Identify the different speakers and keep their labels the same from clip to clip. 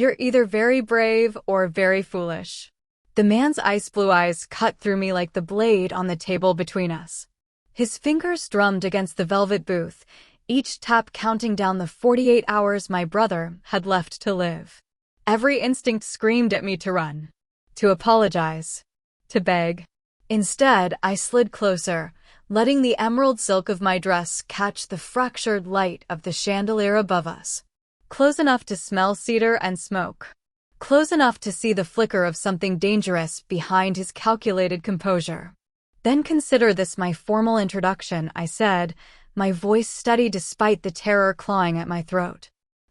Speaker 1: You're either very brave or very foolish. The man's ice blue eyes cut through me like the blade on the table between us. His fingers drummed against the velvet booth, each tap counting down the 48 hours my brother had left to live. Every instinct screamed at me to run, to apologize, to beg. Instead, I slid closer, letting the emerald silk of my dress catch the fractured light of the chandelier above us. Close enough to smell cedar and smoke. Close enough to see the flicker of something dangerous behind his calculated composure. Then consider this my formal introduction, I said, my voice steady despite the terror clawing at my throat.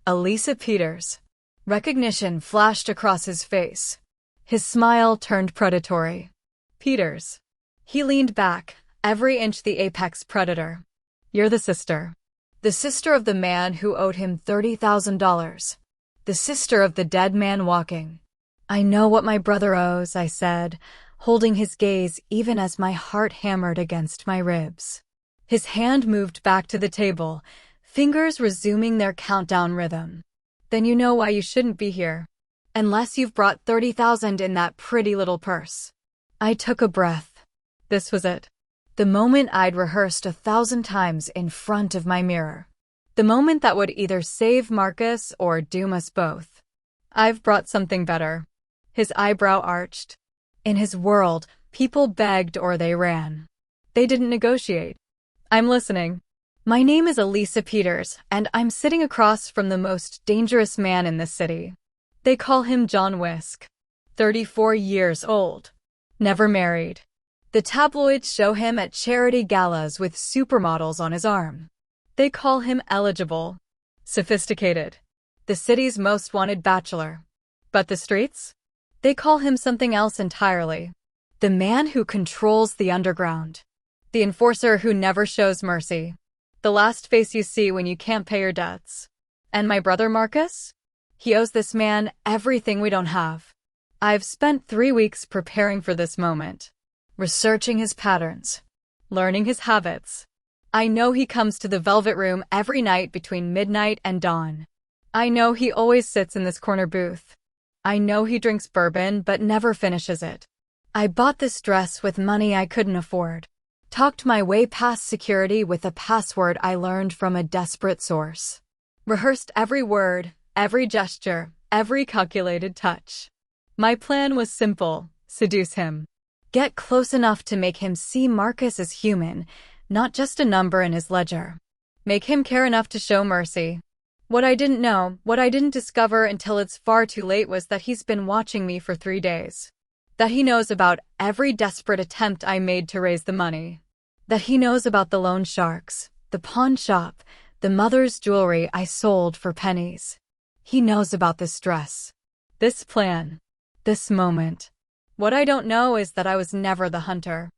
Speaker 1: Elisa Peters. Recognition flashed across his face. His smile turned predatory. Peters. He leaned back, every inch the apex predator. You're the sister. The sister of the man who owed him $30,000. The sister of the dead man walking. I know what my brother owes, I said, holding his gaze even as my heart hammered against my ribs. His hand moved back to the table, fingers resuming their countdown rhythm. Then you know why you shouldn't be here. Unless you've brought $30,000 in that pretty little purse. I took a breath. This was it. The moment I'd rehearsed 1,000 times in front of my mirror. The moment that would either save Marcus or doom us both. I've brought something better. His eyebrow arched. In his world, people begged or they ran. They didn't negotiate. I'm listening. My name is Elisa Peters, and I'm sitting across from the most dangerous man in this city. They call him John Whisk. 34 years old. Never married. The tabloids show him at charity galas with supermodels on his arm. They call him eligible. Sophisticated. The city's most wanted bachelor. But the streets? They call him something else entirely. The man who controls the underground. The enforcer who never shows mercy. The last face you see when you can't pay your debts. And my brother Marcus? He owes this man everything we don't have. I've spent 3 weeks preparing for this moment. Researching his patterns. Learning his habits. I know he comes to the Velvet Room every night between midnight and dawn. I know he always sits in this corner booth. I know he drinks bourbon but never finishes it. I bought this dress with money I couldn't afford. Talked my way past security with a password I learned from a desperate source. Rehearsed every word, every gesture, every calculated touch. My plan was simple: seduce him. Get close enough to make him see Marcus as human, not just a number in his ledger. Make him care enough to show mercy. What I didn't know, what I didn't discover until it's far too late was that he's been watching me for 3 days. That he knows about every desperate attempt I made to raise the money. That he knows about the loan sharks, the pawn shop, the mother's jewelry I sold for pennies. He knows about this dress. This plan. This moment. What I don't know is that I was never the hunter.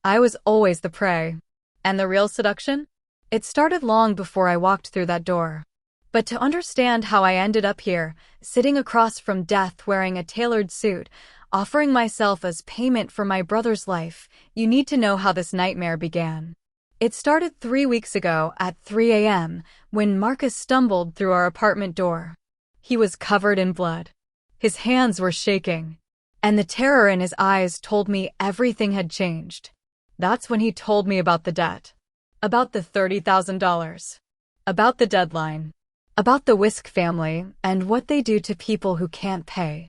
Speaker 1: I was always the prey. And the real seduction? It started long before I walked through that door. But to understand how I ended up here, sitting across from death wearing a tailored suit, offering myself as payment for my brother's life, you need to know how this nightmare began. It started 3 weeks ago at 3 a.m. when Marcus stumbled through our apartment door. He was covered in blood. His hands were shaking. And the terror in his eyes told me everything had changed. That's when he told me about the debt. About the $30,000. About the deadline. About the Whisk family and what they do to people who can't pay.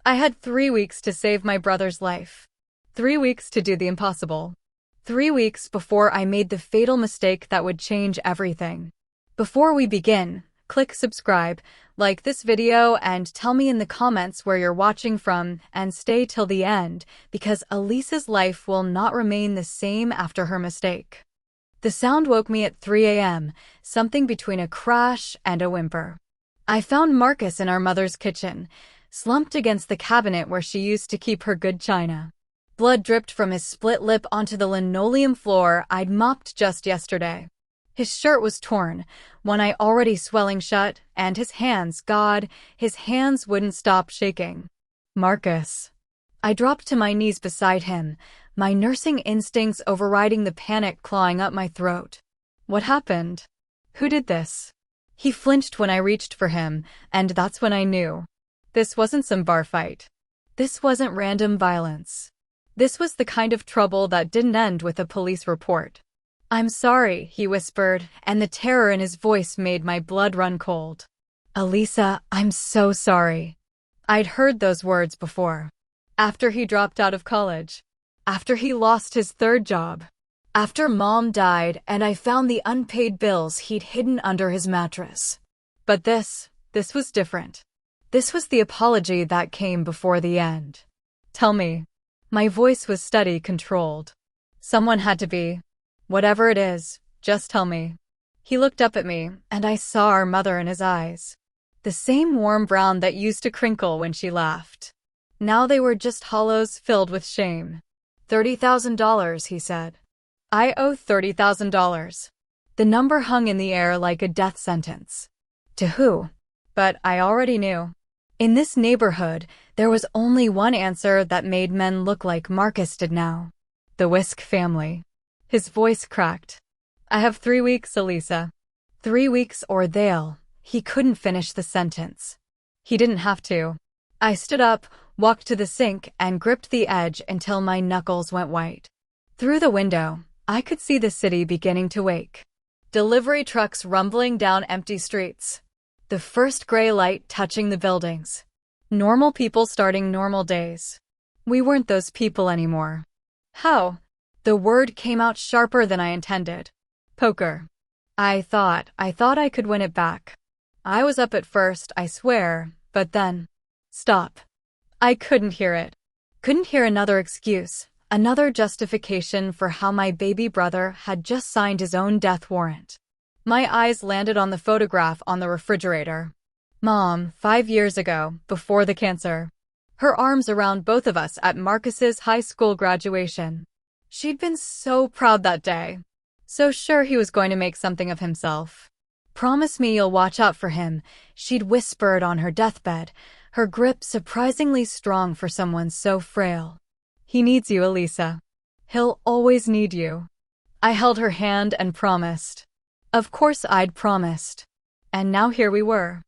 Speaker 1: I had 3 weeks to save my brother's life. 3 weeks to do the impossible. 3 weeks before I made the fatal mistake that would change everything. Before we begin, click subscribe, like this video, and tell me in the comments where you're watching from, and stay till the end, because Elisa's life will not remain the same after her mistake. The sound woke me at 3 a.m., something between a crash and a whimper. I found Marcus in our mother's kitchen, slumped against the cabinet where she used to keep her good china. Blood dripped from his split lip onto the linoleum floor I'd mopped just yesterday. His shirt was torn, one eye already swelling shut, and his hands, God, his hands wouldn't stop shaking. Marcus. I dropped to my knees beside him, my nursing instincts overriding the panic clawing up my throat. What happened? Who did this? He flinched when I reached for him, and that's when I knew. This wasn't some bar fight. This wasn't random violence. This was the kind of trouble that didn't end with a police report. "I'm sorry," he whispered, and the terror in his voice made my blood run cold. "Elisa, I'm so sorry." I'd heard those words before. After he dropped out of college. After he lost his third job. After Mom died and I found the unpaid bills he'd hidden under his mattress. But this was different. This was the apology that came before the end. "Tell me." My voice was steady, controlled. "Someone had to be. Whatever it is, just tell me." He looked up at me, and I saw our mother in his eyes. The same warm brown that used to crinkle when she laughed. Now they were just hollows filled with shame. $30,000, he said. "I owe $30,000. The number hung in the air like a death sentence. To who? But I already knew. In this neighborhood, there was only one answer that made men look like Marcus did now. The Whisk family. His voice cracked. "I have 3 weeks, Elisa. 3 weeks or they'll..." He couldn't finish the sentence. He didn't have to. I stood up, walked to the sink, and gripped the edge until my knuckles went white. Through the window, I could see the city beginning to wake. Delivery trucks rumbling down empty streets. The first gray light touching the buildings. Normal people starting normal days. We weren't those people anymore. How? The word came out sharper than I intended. Poker. I thought I could win it back. I was up at first, I swear, but then... Stop. I couldn't hear it. Couldn't hear another excuse, another justification for how my baby brother had just signed his own death warrant. My eyes landed on the photograph on the refrigerator. Mom, 5 years ago, before the cancer. Her arms around both of us at Marcus's high school graduation. She'd been so proud that day. So sure he was going to make something of himself. "Promise me you'll watch out for him," she'd whispered on her deathbed, her grip surprisingly strong for someone so frail. "He needs you, Elisa. He'll always need you." I held her hand and promised. Of course I'd promised. And now here we were.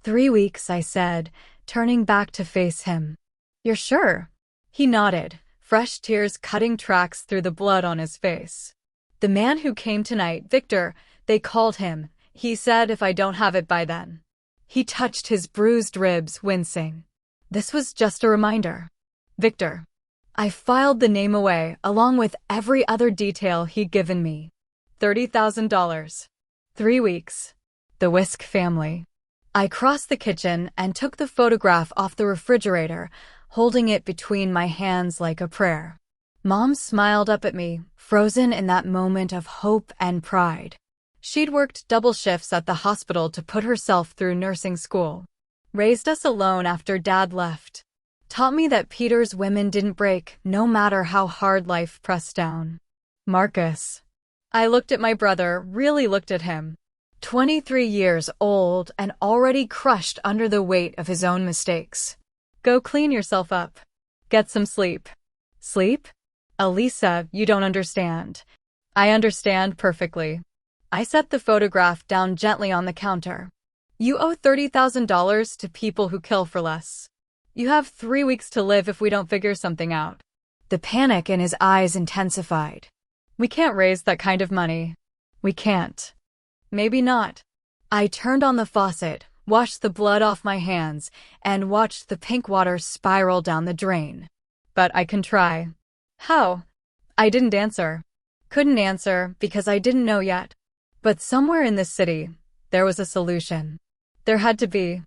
Speaker 1: 3 weeks, I said, turning back to face him. "You're sure?" He nodded, fresh tears cutting tracks through the blood on his face. "The man who came tonight, Victor, they called him. He said if I don't have it by then." He touched his bruised ribs, wincing. This was just a reminder. Victor. I filed the name away, along with every other detail he'd given me. $30,000. 3 weeks. The Whisk family. I crossed the kitchen and took the photograph off the refrigerator, holding it between my hands like a prayer. Mom smiled up at me, frozen in that moment of hope and pride. She'd worked double shifts at the hospital to put herself through nursing school. Raised us alone after Dad left. Taught me that Peter's women didn't break, no matter how hard life pressed down. Marcus. I looked at my brother, really looked at him. 23 years old and already crushed under the weight of his own mistakes. "Go clean yourself up. Get some sleep." "Sleep? Elisa, you don't understand." "I understand perfectly." I set the photograph down gently on the counter. "You owe $30,000 to people who kill for less. You have 3 weeks to live if we don't figure something out." The panic in his eyes intensified. "We can't raise that kind of money." "We can't." "Maybe not." I turned on the faucet, washed the blood off my hands, and watched the pink water spiral down the drain. "But I can try." "How?" I didn't answer. Couldn't answer because I didn't know yet. But somewhere in this city, there was a solution. There had to be.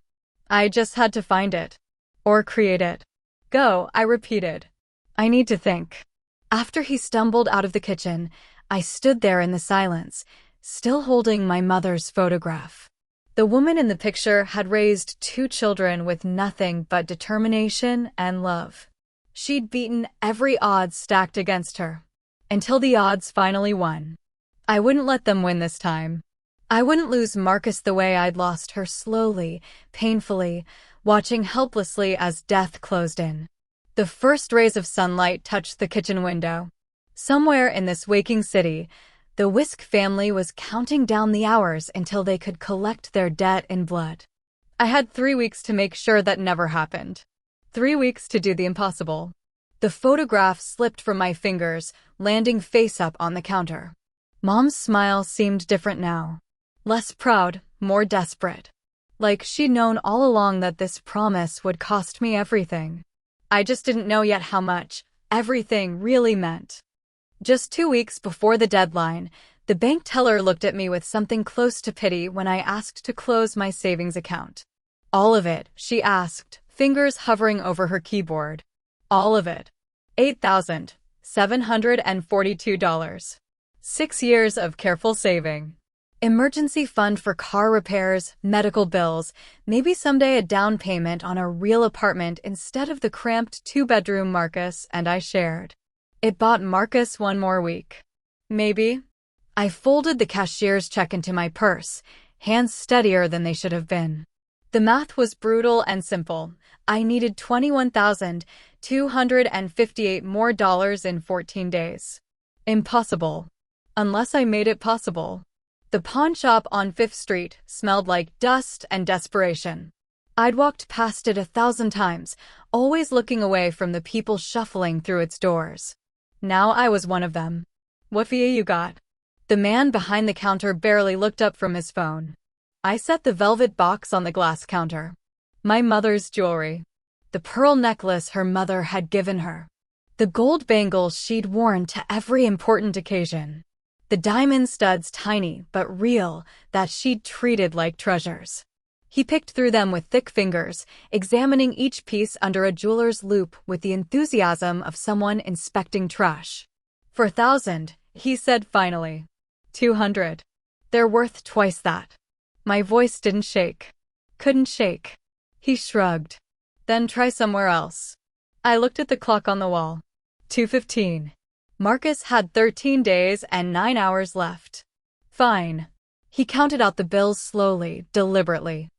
Speaker 1: I just had to find it. Or create it. "Go," I repeated. "I need to think." After he stumbled out of the kitchen, I stood there in the silence, still holding my mother's photograph. The woman in the picture had raised 2 children with nothing but determination and love. She'd beaten every odds stacked against her. Until the odds finally won. I wouldn't let them win this time. I wouldn't lose Marcus the way I'd lost her, slowly, painfully, watching helplessly as death closed in. The first rays of sunlight touched the kitchen window. Somewhere in this waking city, the Whisk family was counting down the hours until they could collect their debt in blood. I had 3 weeks to make sure that never happened. 3 weeks to do the impossible. The photograph slipped from my fingers, landing face up on the counter. Mom's smile seemed different now. Less proud, more desperate. Like she'd known all along that this promise would cost me everything. I just didn't know yet how much everything really meant. Just 2 weeks before the deadline, the bank teller looked at me with something close to pity when I asked to close my savings account. All of it, she asked, fingers hovering over her keyboard. All of it. $8,742. 6 years of careful saving. Emergency fund for car repairs, medical bills, maybe someday a down payment on a real apartment instead of the cramped 2-bedroom Marcus and I shared. It bought Marcus 1 more week. Maybe. I folded the cashier's check into my purse, hands steadier than they should have been. The math was brutal and simple. I needed $21,258 more in 14 days. Impossible. Unless I made it possible. The pawn shop on 5th Street smelled like dust and desperation. I'd walked past it 1,000 times, always looking away from the people shuffling through its doors. Now I was one of them. What fee you got? The man behind the counter barely looked up from his phone. I set the velvet box on the glass counter. My mother's jewelry. The pearl necklace her mother had given her. The gold bangles she'd worn to every important occasion. The diamond studs, tiny but real, that she'd treated like treasures. He picked through them with thick fingers, examining each piece under a jeweler's loupe with the enthusiasm of someone inspecting trash. For 1,000, he said finally. 200. They're worth twice that. My voice didn't shake. Couldn't shake. He shrugged. Then try somewhere else. I looked at the clock on the wall. 2:15. Marcus had 13 days and 9 hours left. Fine. He counted out the bills slowly, deliberately.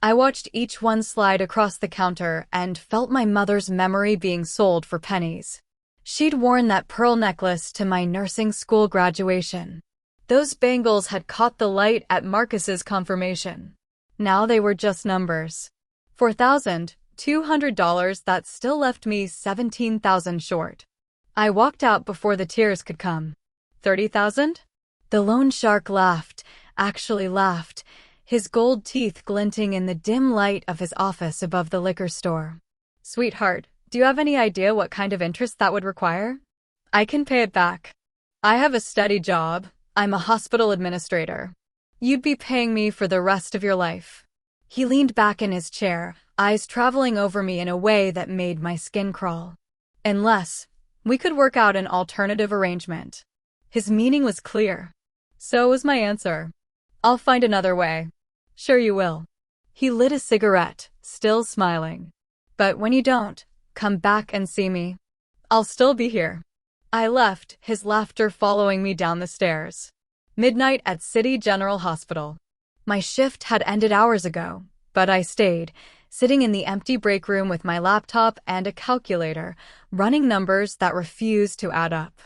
Speaker 1: I watched each one slide across the counter and felt my mother's memory being sold for pennies. She'd worn that pearl necklace to my nursing school graduation. Those bangles had caught the light at Marcus's confirmation. Now they were just numbers. For $1,200, that still left me $17,000 short. I walked out before the tears could come. 30,000? The loan shark laughed, actually laughed, his gold teeth glinting in the dim light of his office above the liquor store. Sweetheart, do you have any idea what kind of interest that would require? I can pay it back. I have a steady job. I'm a hospital administrator. You'd be paying me for the rest of your life. He leaned back in his chair, eyes traveling over me in a way that made my skin crawl. Unless we could work out an alternative arrangement. His meaning was clear. So was my answer. I'll find another way. Sure you will. He lit a cigarette, still smiling. But when you don't, come back and see me. I'll still be here. I left, his laughter following me down the stairs. Midnight at City General Hospital. My shift had ended hours ago, but I stayed, sitting in the empty break room with my laptop and a calculator, running numbers that refused to add up.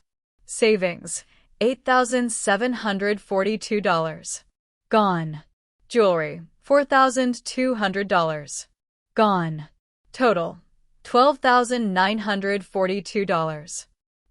Speaker 1: Savings, $8,742. Gone. Jewelry, $4,200. Gone. Total, $12,942.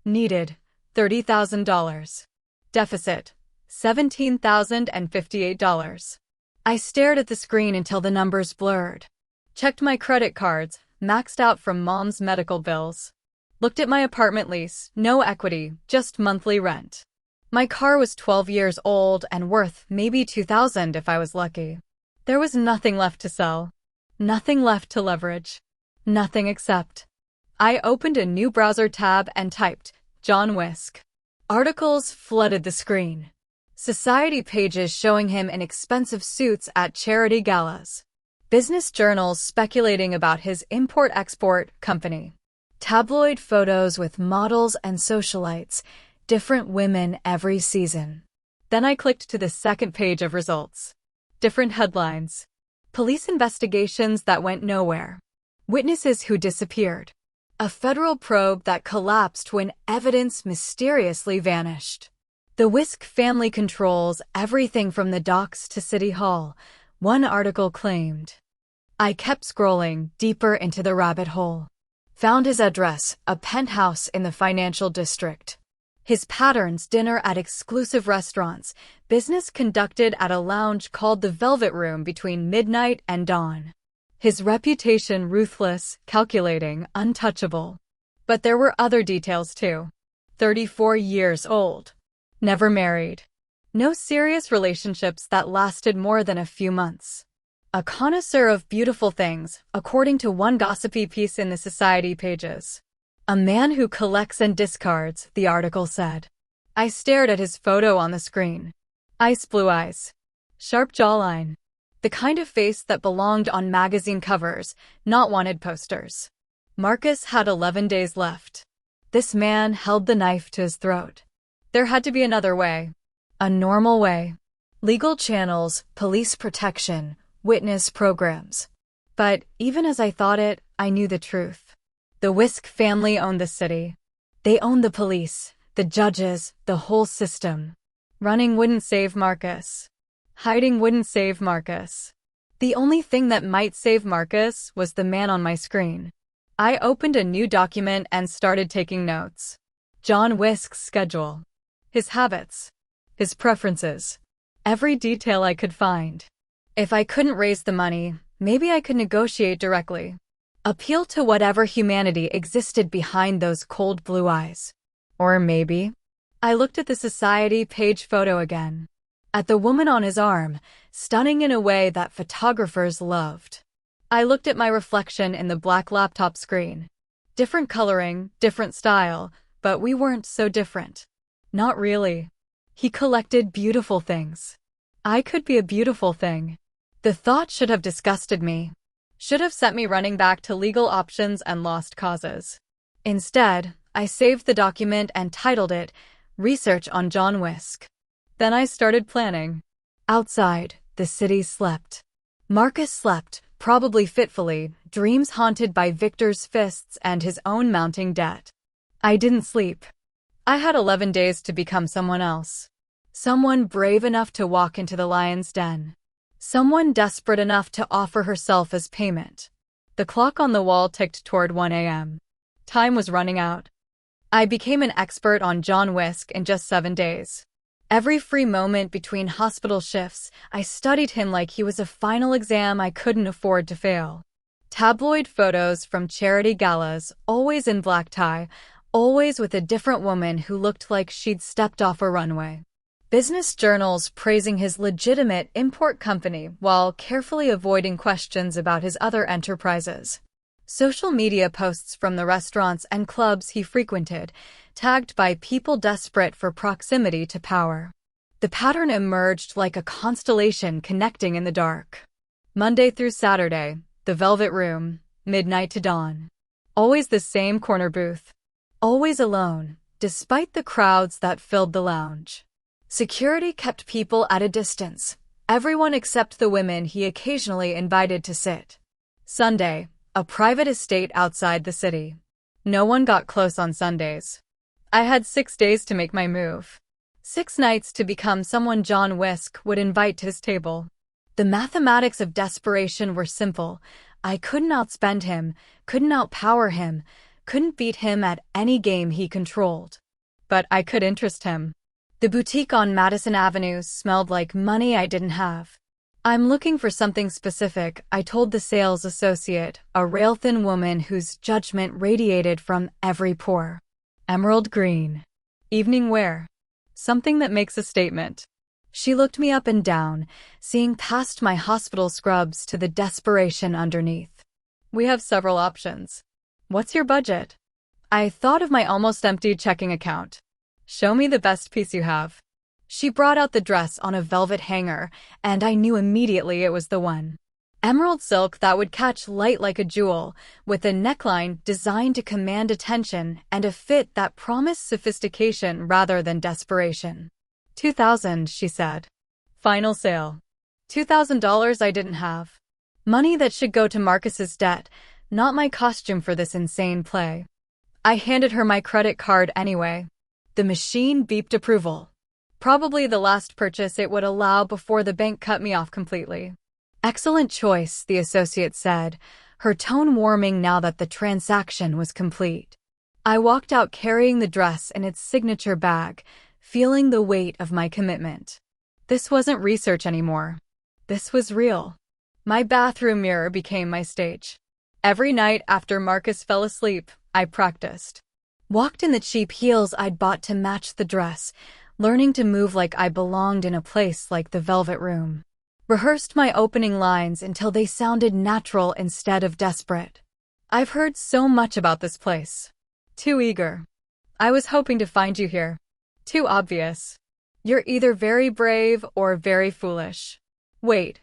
Speaker 1: Needed, $30,000. Deficit, $17,058. I stared at the screen until the numbers blurred. Checked my credit cards, maxed out from Mom's medical bills. Looked at my apartment lease, no equity, just monthly rent. My car was 12 years old and worth maybe $2,000 if I was lucky. There was nothing left to sell. Nothing left to leverage. Nothing except. I opened a new browser tab and typed, John Whisk. Articles flooded the screen. Society pages showing him in expensive suits at charity galas. Business journals speculating about his import-export company. Tabloid photos with models and socialites, different women every season. Then I clicked to the second page of results. Different headlines. Police investigations that went nowhere. Witnesses who disappeared. A federal probe that collapsed when evidence mysteriously vanished. The Whisk family controls everything from the docks to City Hall, one article claimed. I kept scrolling deeper into the rabbit hole. Found his address, a penthouse in the financial district. His patterns, dinner at exclusive restaurants, business conducted at a lounge called the Velvet Room between midnight and dawn. His reputation ruthless, calculating, untouchable. But there were other details too. 34 years old. Never married. No serious relationships that lasted more than a few months. A connoisseur of beautiful things, according to one gossipy piece in the Society pages. A man who collects and discards, the article said. I stared at his photo on the screen. Ice blue eyes. Sharp jawline. The kind of face that belonged on magazine covers, not wanted posters. Marcus had 11 days left. This man held the knife to his throat. There had to be another way. A normal way. Legal channels, police protection, witness programs. But even as I thought it, I knew the truth. The Whisk family owned the city. They owned the police, the judges, the whole system. Running wouldn't save Marcus. Hiding wouldn't save Marcus. The only thing that might save Marcus was the man on my screen. I opened a new document and started taking notes. John Whisk's schedule. His habits. His preferences. Every detail I could find. If I couldn't raise the money, maybe I could negotiate directly. Appeal to whatever humanity existed behind those cold blue eyes. Or maybe, I looked at the Society page photo again. At the woman on his arm, stunning in a way that photographers loved. I looked at my reflection in the black laptop screen. Different coloring, different style, but we weren't so different. Not really. He collected beautiful things. I could be a beautiful thing. The thought should have disgusted me. Should have sent me running back to legal options and lost causes. Instead, I saved the document and titled it, Research on John Whisk. Then I started planning. Outside, the city slept. Marcus slept, probably fitfully, dreams haunted by Victor's fists and his own mounting debt. I didn't sleep. I had 11 days to become someone else. Someone brave enough to walk into the lion's den. Someone desperate enough to offer herself as payment. The clock on the wall ticked toward 1 a.m. Time was running out. I became an expert on John Whisk in just 7 days. Every free moment between hospital shifts, I studied him like he was a final exam I couldn't afford to fail. Tabloid photos from charity galas, always in black tie, always with a different woman who looked like she'd stepped off a runway. Business journals praising his legitimate import company while carefully avoiding questions about his other enterprises. Social media posts from the restaurants and clubs he frequented, tagged by people desperate for proximity to power. The pattern emerged like a constellation connecting in the dark. Monday through Saturday, the Velvet Room, midnight to dawn. Always the same corner booth. Always alone, despite the crowds that filled the lounge. Security kept people at a distance, everyone except the women he occasionally invited to sit. Sunday, a private estate outside the city. No one got close on Sundays. I had 6 days to make my move. 6 nights to become someone John Whisk would invite to his table. The mathematics of desperation were simple. I couldn't outspend him, couldn't outpower him, couldn't beat him at any game he controlled. But I could interest him. The boutique on Madison Avenue smelled like money I didn't have. I'm looking for something specific, I told the sales associate, a rail-thin woman whose judgment radiated from every pore. Emerald green. Evening wear. Something that makes a statement. She looked me up and down, seeing past my hospital scrubs to the desperation underneath. We have several options. What's your budget? I thought of my almost empty checking account. Show me the best piece you have. She brought out the dress on a velvet hanger, and I knew immediately it was the one. Emerald silk that would catch light like a jewel, with a neckline designed to command attention and a fit that promised sophistication rather than desperation. $2,000, she said. Final sale. $2,000 I didn't have. Money that should go to Marcus's debt, not my costume for this insane play. I handed her my credit card anyway. The machine beeped approval. Probably the last purchase it would allow before the bank cut me off completely. Excellent choice, the associate said, her tone warming now that the transaction was complete. I walked out carrying the dress in its signature bag, feeling the weight of my commitment. This wasn't research anymore. This was real. My bathroom mirror became my stage. Every night after Marcus fell asleep, I practiced. Walked in the cheap heels I'd bought to match the dress, learning to move like I belonged in a place like the Velvet Room. Rehearsed my opening lines until they sounded natural instead of desperate. I've heard so much about this place. Too eager. I was hoping to find you here. Too obvious. You're either very brave or very foolish. Wait,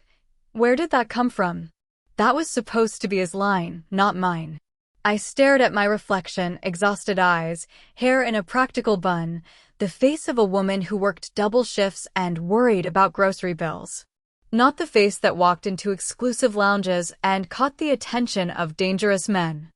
Speaker 1: where did that come from? That was supposed to be his line, not mine. I stared at my reflection, exhausted eyes, hair in a practical bun, the face of a woman who worked double shifts and worried about grocery bills. Not the face that walked into exclusive lounges and caught the attention of dangerous men.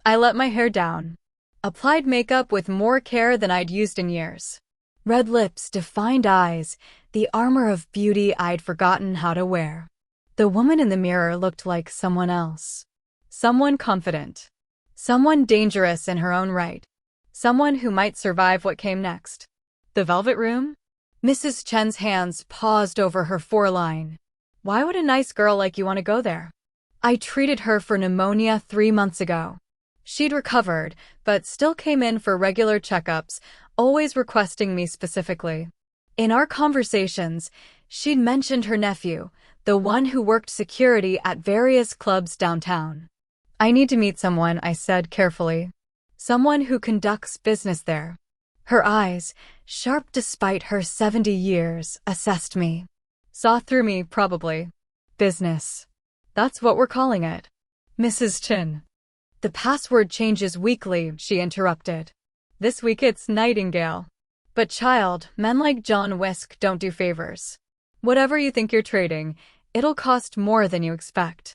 Speaker 1: I let my hair down. Applied makeup with more care than I'd used in years. Red lips, defined eyes, the armor of beauty I'd forgotten how to wear. The woman in the mirror looked like someone else. Someone confident. Someone dangerous in her own right. Someone who might survive what came next. The Velvet Room? Mrs. Chen's hands paused over her foreline. Why would a nice girl like you want to go there? I treated her for pneumonia 3 months ago. She'd recovered, but still came in for regular checkups, always requesting me specifically. In our conversations, she'd mentioned her nephew, the one who worked security at various clubs downtown. I need to meet someone, I said carefully. Someone who conducts business there. Her eyes, sharp despite her 70 years, assessed me. Saw through me, probably. Business. That's what we're calling it. Mrs. Chen. The password changes weekly, she interrupted. This week it's Nightingale. But child, men like John Wisk don't do favors. Whatever you think you're trading, it'll cost more than you expect.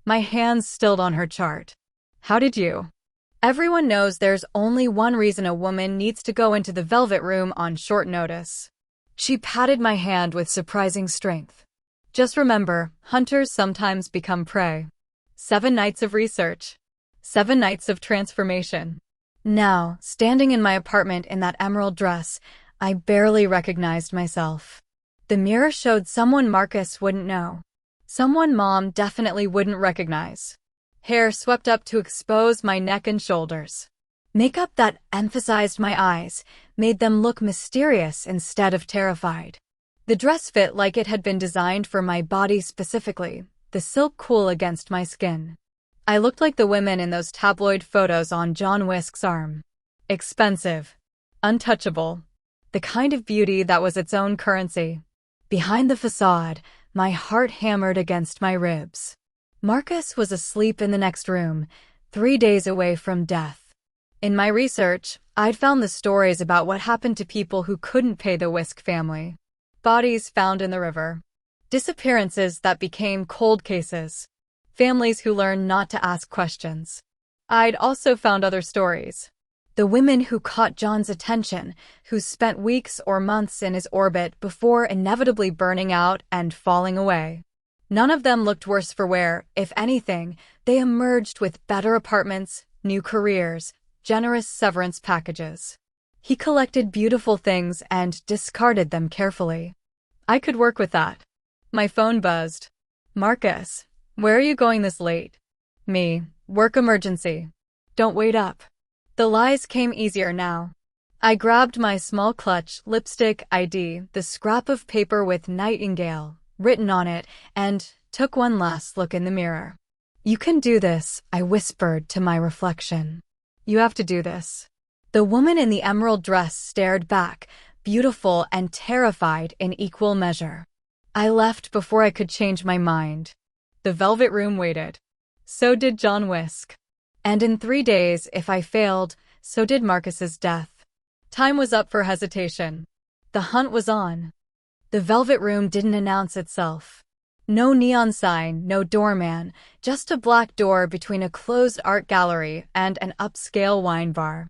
Speaker 1: My hands stilled on her chart. How did you? Everyone knows there's only one reason a woman needs to go into the Velvet Room on short notice. She patted my hand with surprising strength. Just remember, hunters sometimes become prey. 7 nights of research. 7 nights of transformation. Now, standing in my apartment in that emerald dress, I barely recognized myself. The mirror showed someone Marcus wouldn't know. Someone Mom definitely wouldn't recognize. Hair swept up to expose my neck and shoulders. Makeup that emphasized my eyes, made them look mysterious instead of terrified. The dress fit like it had been designed for my body specifically, the silk cool against my skin. I looked like the women in those tabloid photos on John Wisk's arm. Expensive. Untouchable. The kind of beauty that was its own currency. Behind the facade, my heart hammered against my ribs. Marcus was asleep in the next room, 3 days away from death. In my research, I'd found the stories about what happened to people who couldn't pay the Wisk family. Bodies found in the river. Disappearances that became cold cases. Families who learned not to ask questions. I'd also found other stories. The women who caught John's attention, who spent weeks or months in his orbit before inevitably burning out and falling away. None of them looked worse for wear. If anything, they emerged with better apartments, new careers, generous severance packages. He collected beautiful things and discarded them carefully. I could work with that. My phone buzzed. Marcus, where are you going this late? Me, work emergency. Don't wait up. The lies came easier now. I grabbed my small clutch, lipstick, ID, the scrap of paper with Nightingale written on it, and took one last look in the mirror. You can do this, I whispered to my reflection. You have to do this. The woman in the emerald dress stared back, beautiful and terrified in equal measure. I left before I could change my mind. The Velvet Room waited. So did John Wisk. And in 3 days, if I failed, so did Marcus's death. Time was up for hesitation. The hunt was on. The Velvet Room didn't announce itself. No neon sign, no doorman, just a black door between a closed art gallery and an upscale wine bar.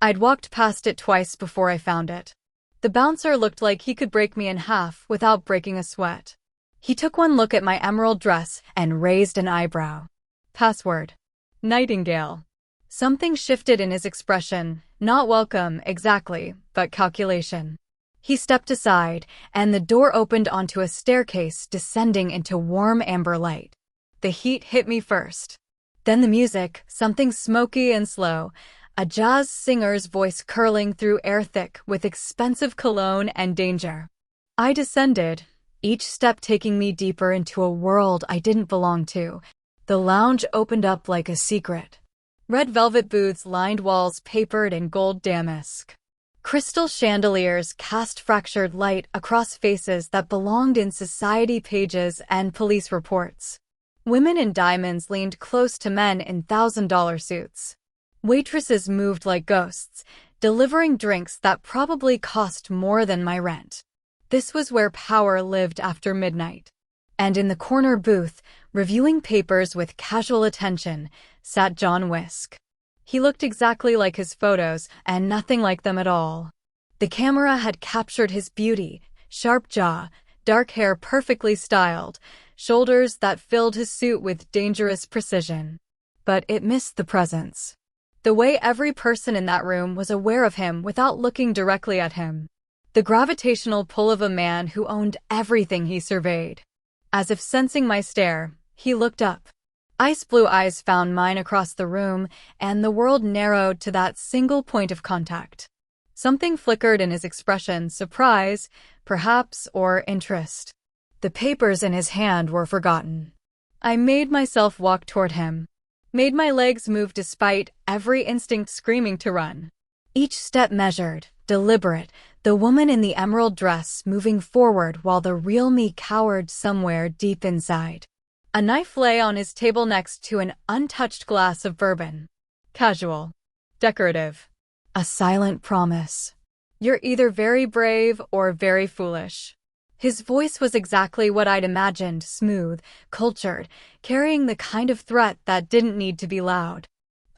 Speaker 1: I'd walked past it twice before I found it. The bouncer looked like he could break me in half without breaking a sweat. He took one look at my emerald dress and raised an eyebrow. Password. Nightingale. Something shifted in his expression, not welcome, exactly, but calculation. He stepped aside, and the door opened onto a staircase descending into warm amber light. The heat hit me first. Then the music, something smoky and slow, a jazz singer's voice curling through air thick with expensive cologne and danger. I descended, each step taking me deeper into a world I didn't belong to. The lounge opened up like a secret. Red velvet booths lined walls papered in gold damask. Crystal chandeliers cast fractured light across faces that belonged in society pages and police reports. Women in diamonds leaned close to men in $1,000 suits. Waitresses moved like ghosts, delivering drinks that probably cost more than my rent. This was where power lived after midnight. And in the corner booth, reviewing papers with casual attention, sat John Whisk. He looked exactly like his photos, and nothing like them at all. The camera had captured his beauty, sharp jaw, dark hair perfectly styled, shoulders that filled his suit with dangerous precision. But it missed the presence. The way every person in that room was aware of him without looking directly at him. The gravitational pull of a man who owned everything he surveyed. As if sensing my stare, he looked up. Ice blue eyes found mine across the room, and the world narrowed to that single point of contact. Something flickered in his expression, surprise, perhaps, or interest. The papers in his hand were forgotten. I made myself walk toward him. Made my legs move despite every instinct screaming to run. Each step measured, deliberate, the woman in the emerald dress moving forward while the real me cowered somewhere deep inside. A knife lay on his table next to an untouched glass of bourbon. Casual. Decorative. A silent promise. You're either very brave or very foolish. His voice was exactly what I'd imagined, smooth, cultured, carrying the kind of threat that didn't need to be loud.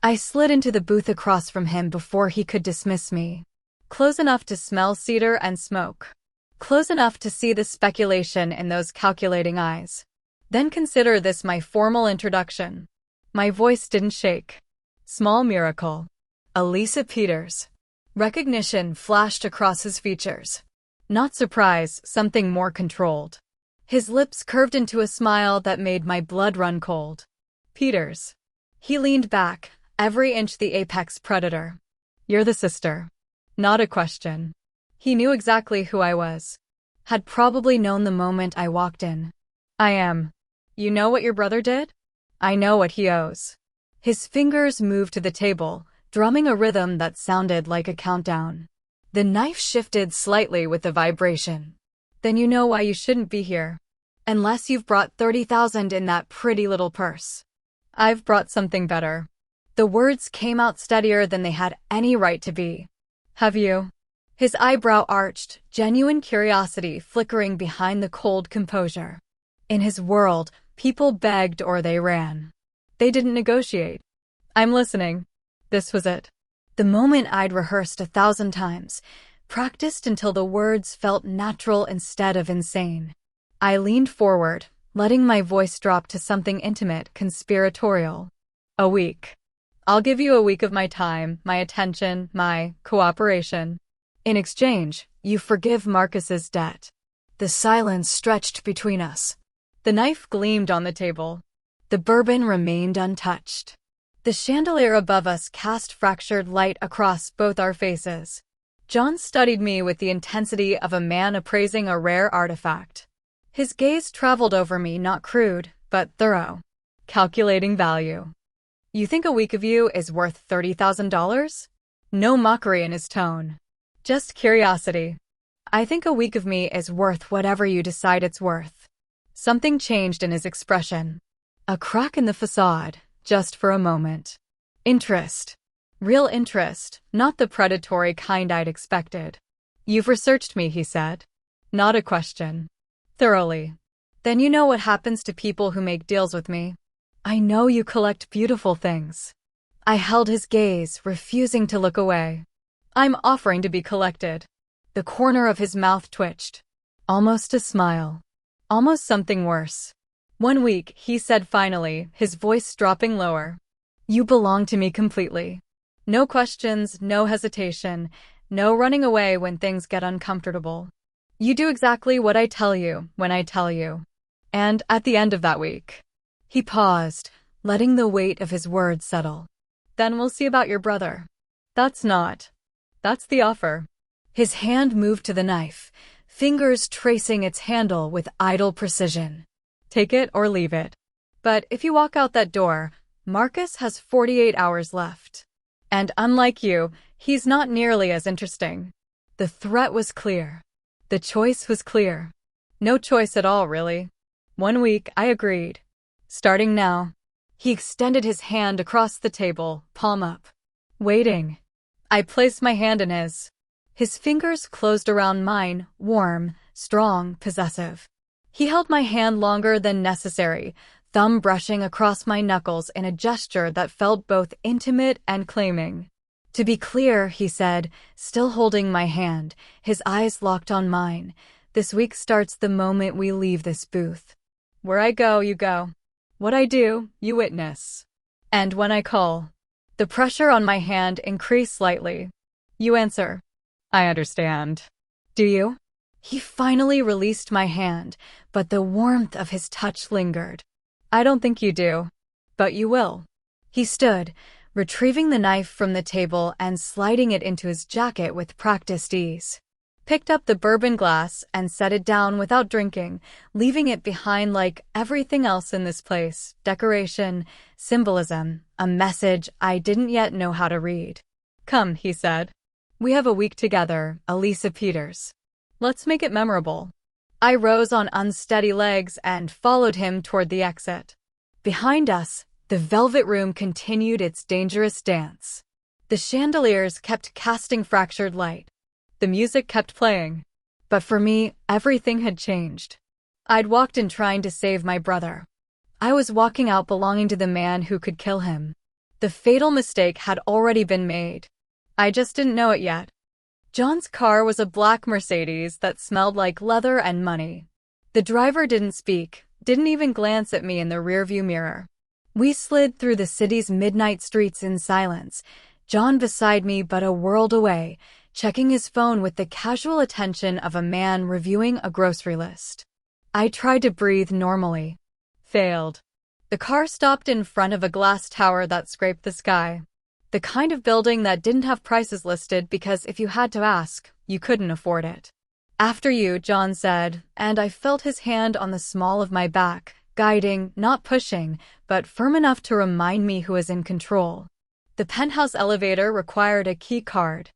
Speaker 1: I slid into the booth across from him before he could dismiss me. Close enough to smell cedar and smoke. Close enough to see the speculation in those calculating eyes. Then consider this my formal introduction. My voice didn't shake. Small miracle. Elisa Peters. Recognition flashed across his features. Not surprise, something more controlled. His lips curved into a smile that made my blood run cold. Peters. He leaned back, every inch the apex predator. You're the sister. Not a question. He knew exactly who I was. Had probably known the moment I walked in. I am. You know what your brother did? I know what he owes. His fingers moved to the table, drumming a rhythm that sounded like a countdown. The knife shifted slightly with the vibration. Then you know why you shouldn't be here. Unless you've brought 30,000 in that pretty little purse. I've brought something better. The words came out steadier than they had any right to be. Have you? His eyebrow arched, genuine curiosity flickering behind the cold composure. In his world, people begged or they ran. They didn't negotiate. I'm listening. This was it. The moment I'd rehearsed 1,000 times, practiced until the words felt natural instead of insane. I leaned forward, letting my voice drop to something intimate, conspiratorial. A week. I'll give you a week of my time, my attention, my cooperation. In exchange, you forgive Marcus's debt. The silence stretched between us. The knife gleamed on the table. The bourbon remained untouched. The chandelier above us cast fractured light across both our faces. John studied me with the intensity of a man appraising a rare artifact. His gaze traveled over me, not crude, but thorough. Calculating value. You think a week of you is worth $30,000? No mockery in his tone. Just curiosity. I think a week of me is worth whatever you decide it's worth. Something changed in his expression. A crack in the facade, just for a moment. Interest. Real interest, not the predatory kind I'd expected. You've researched me, he said. Not a question. Thoroughly. Then you know what happens to people who make deals with me. I know you collect beautiful things. I held his gaze, refusing to look away. I'm offering to be collected. The corner of his mouth twitched. Almost a smile. Almost something worse. 1 week, he said finally, his voice dropping lower. You belong to me completely. No questions, no hesitation, no running away when things get uncomfortable. You do exactly what I tell you when I tell you. And at the end of that week, he paused, letting the weight of his words settle. Then we'll see about your brother. That's the offer. His hand moved to the knife, fingers tracing its handle with idle precision. Take it or leave it. But if you walk out that door, Marcus has 48 hours left. And unlike you, he's not nearly as interesting. The threat was clear. The choice was clear. No choice at all, really. 1 week, I agreed. Starting now. He extended his hand across the table, palm up. Waiting. I placed my hand in his. His fingers closed around mine, warm, strong, possessive. He held my hand longer than necessary, thumb brushing across my knuckles in a gesture that felt both intimate and claiming. To be clear, he said, still holding my hand, his eyes locked on mine. This week starts the moment we leave this booth. Where I go, you go. What I do, you witness. And when I call, the pressure on my hand increased slightly. You answer. I understand. Do you? He finally released my hand, but the warmth of his touch lingered. I don't think you do. But you will. He stood, retrieving the knife from the table and sliding it into his jacket with practiced ease. Picked up the bourbon glass and set it down without drinking, leaving it behind like everything else in this place. Decoration, symbolism, a message I didn't yet know how to read. Come, he said. We have a week together, Elisa Peters. Let's make it memorable. I rose on unsteady legs and followed him toward the exit. Behind us, the velvet room continued its dangerous dance. The chandeliers kept casting fractured light. The music kept playing. But for me, everything had changed. I'd walked in trying to save my brother. I was walking out belonging to the man who could kill him. The fatal mistake had already been made. I just didn't know it yet. John's car was a black Mercedes that smelled like leather and money. The driver didn't speak, didn't even glance at me in the rearview mirror. We slid through the city's midnight streets in silence, John beside me but a world away, checking his phone with the casual attention of a man reviewing a grocery list. I tried to breathe normally. Failed. The car stopped in front of a glass tower that scraped the sky. The kind of building that didn't have prices listed because if you had to ask, you couldn't afford it. After you, John said, and I felt his hand on the small of my back, guiding, not pushing, but firm enough to remind me who was in control. The penthouse elevator required a key card.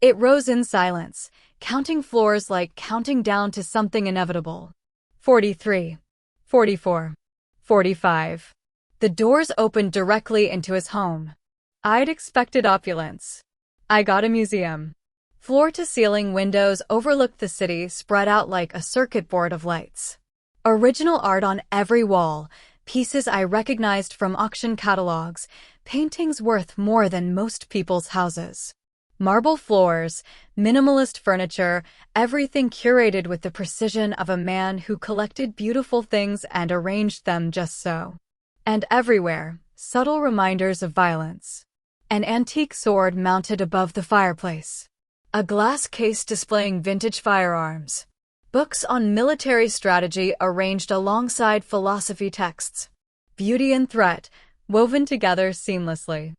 Speaker 1: It rose in silence, counting floors like counting down to something inevitable. 43. 44. 45. The doors opened directly into his home. I'd expected opulence. I got a museum. Floor-to-ceiling windows overlooked the city spread out like a circuit board of lights. Original art on every wall, pieces I recognized from auction catalogs, paintings worth more than most people's houses. Marble floors, minimalist furniture, everything curated with the precision of a man who collected beautiful things and arranged them just so. And everywhere, subtle reminders of violence. An antique sword mounted above the fireplace. A glass case displaying vintage firearms. Books on military strategy arranged alongside philosophy texts. Beauty and threat, woven together seamlessly.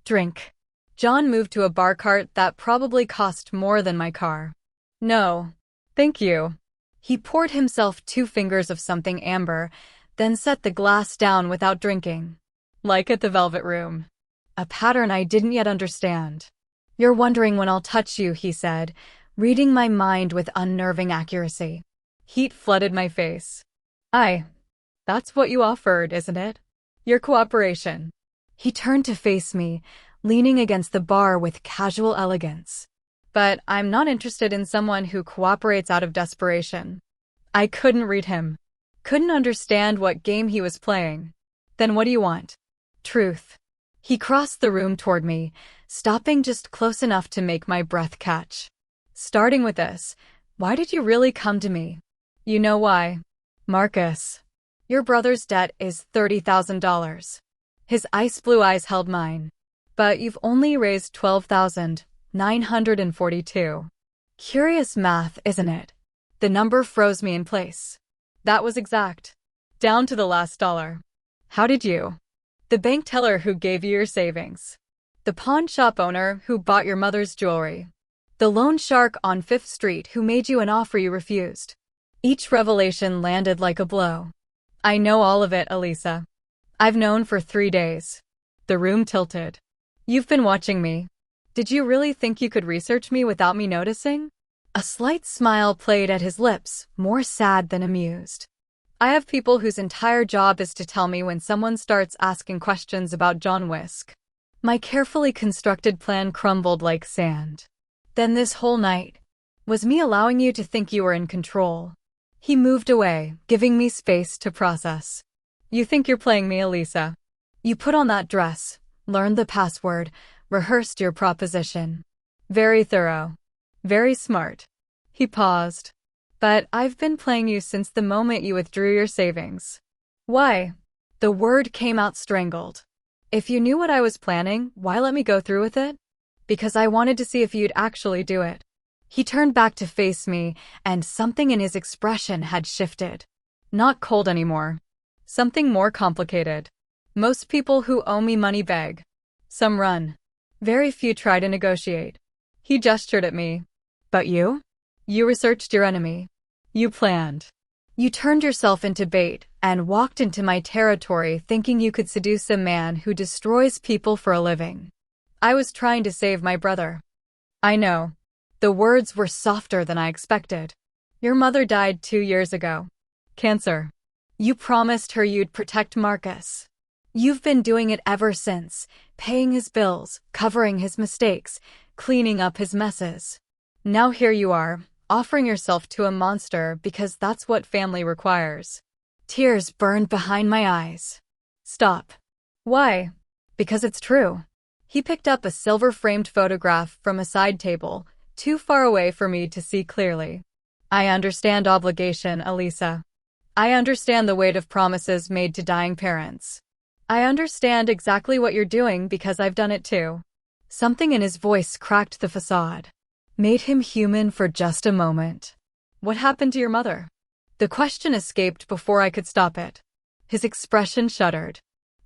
Speaker 1: Drink. John moved to a bar cart that probably cost more than my car. No. Thank you. He poured himself 2 fingers of something amber, then set the glass down without drinking. Like at the Velvet Room. A pattern I didn't yet understand. You're wondering when I'll touch you, he said, reading my mind with unnerving accuracy. Heat flooded my face. That's what you offered, isn't it? Your cooperation. He turned to face me, leaning against the bar with casual elegance. But I'm not interested in someone who cooperates out of desperation. I couldn't read him. Couldn't understand what game he was playing. Then what do you want? Truth. He crossed the room toward me, stopping just close enough to make my breath catch. Starting with this, why did you really come to me? You know why. Marcus, your brother's debt is $30,000. His ice blue eyes held mine. But you've only raised 12,942. Curious math, isn't it? The number froze me in place. That was exact. Down to the last dollar. How did you? The bank teller who gave you your savings. The pawn shop owner who bought your mother's jewelry. The loan shark on Fifth Street who made you an offer you refused. Each revelation landed like a blow. I know all of it, Elisa. I've known for 3 days. The room tilted. You've been watching me. Did you really think you could research me without me noticing? A slight smile played at his lips, more sad than amused. I have people whose entire job is to tell me when someone starts asking questions about John Whisk. My carefully constructed plan crumbled like sand. Then this whole night was me allowing you to think you were in control. He moved away, giving me space to process. You think you're playing me, Elisa. You put on that dress, learned the password, rehearsed your proposition. Very thorough. Very smart. He paused. But I've been playing you since the moment you withdrew your savings. Why? The word came out strangled. If you knew what I was planning, why let me go through with it? Because I wanted to see if you'd actually do it. He turned back to face me, and something in his expression had shifted. Not cold anymore. Something more complicated. Most people who owe me money beg. Some run. Very few try to negotiate. He gestured at me. But you? You researched your enemy. You planned. You turned yourself into bait and walked into my territory thinking you could seduce a man who destroys people for a living. I was trying to save my brother. I know. The words were softer than I expected. Your mother died 2 years ago. Cancer. You promised her you'd protect Marcus. You've been doing it ever since, paying his bills, covering his mistakes, cleaning up his messes. Now here you are, offering yourself to a monster because that's what family requires. Tears burned behind my eyes. Stop. Why? Because it's true. He picked up a silver-framed photograph from a side table, too far away for me to see clearly. I understand obligation, Elisa. I understand the weight of promises made to dying parents. I understand exactly what you're doing because I've done it too. Something in his voice cracked the facade. Made him human for just a moment. What happened to your mother? The question escaped before I could stop it. His expression shuddered.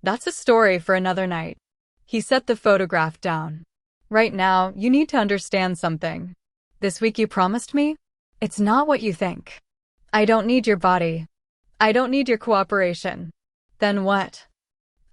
Speaker 1: That's a story for another night. He set the photograph down. Right now, you need to understand something. This week you promised me? It's not what you think. I don't need your body. I don't need your cooperation. Then what?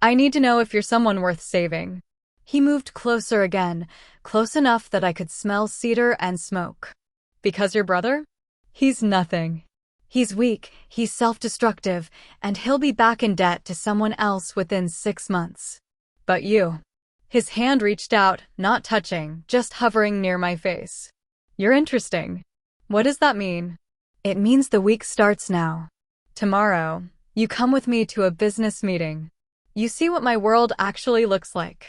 Speaker 1: I need to know if you're someone worth saving. He moved closer again, close enough that I could smell cedar and smoke. Because your brother? He's nothing. He's weak, he's self-destructive, and he'll be back in debt to someone else within 6 months. But you. His hand reached out, not touching, just hovering near my face. You're interesting. What does that mean? It means the week starts now. Tomorrow, you come with me to a business meeting. You see what my world actually looks like.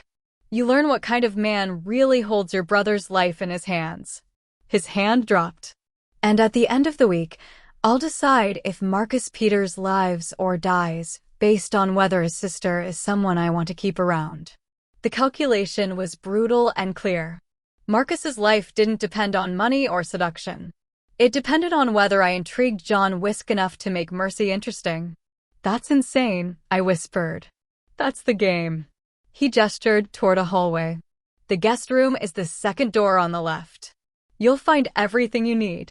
Speaker 1: You learn what kind of man really holds your brother's life in his hands. His hand dropped. And at the end of the week, I'll decide if Marcus Peters lives or dies, based on whether his sister is someone I want to keep around. The calculation was brutal and clear. Marcus's life didn't depend on money or seduction. It depended on whether I intrigued John Whisk enough to make Mercy interesting. That's insane, I whispered. That's the game. He gestured toward a hallway. The guest room is the second door on the left. You'll find everything you need.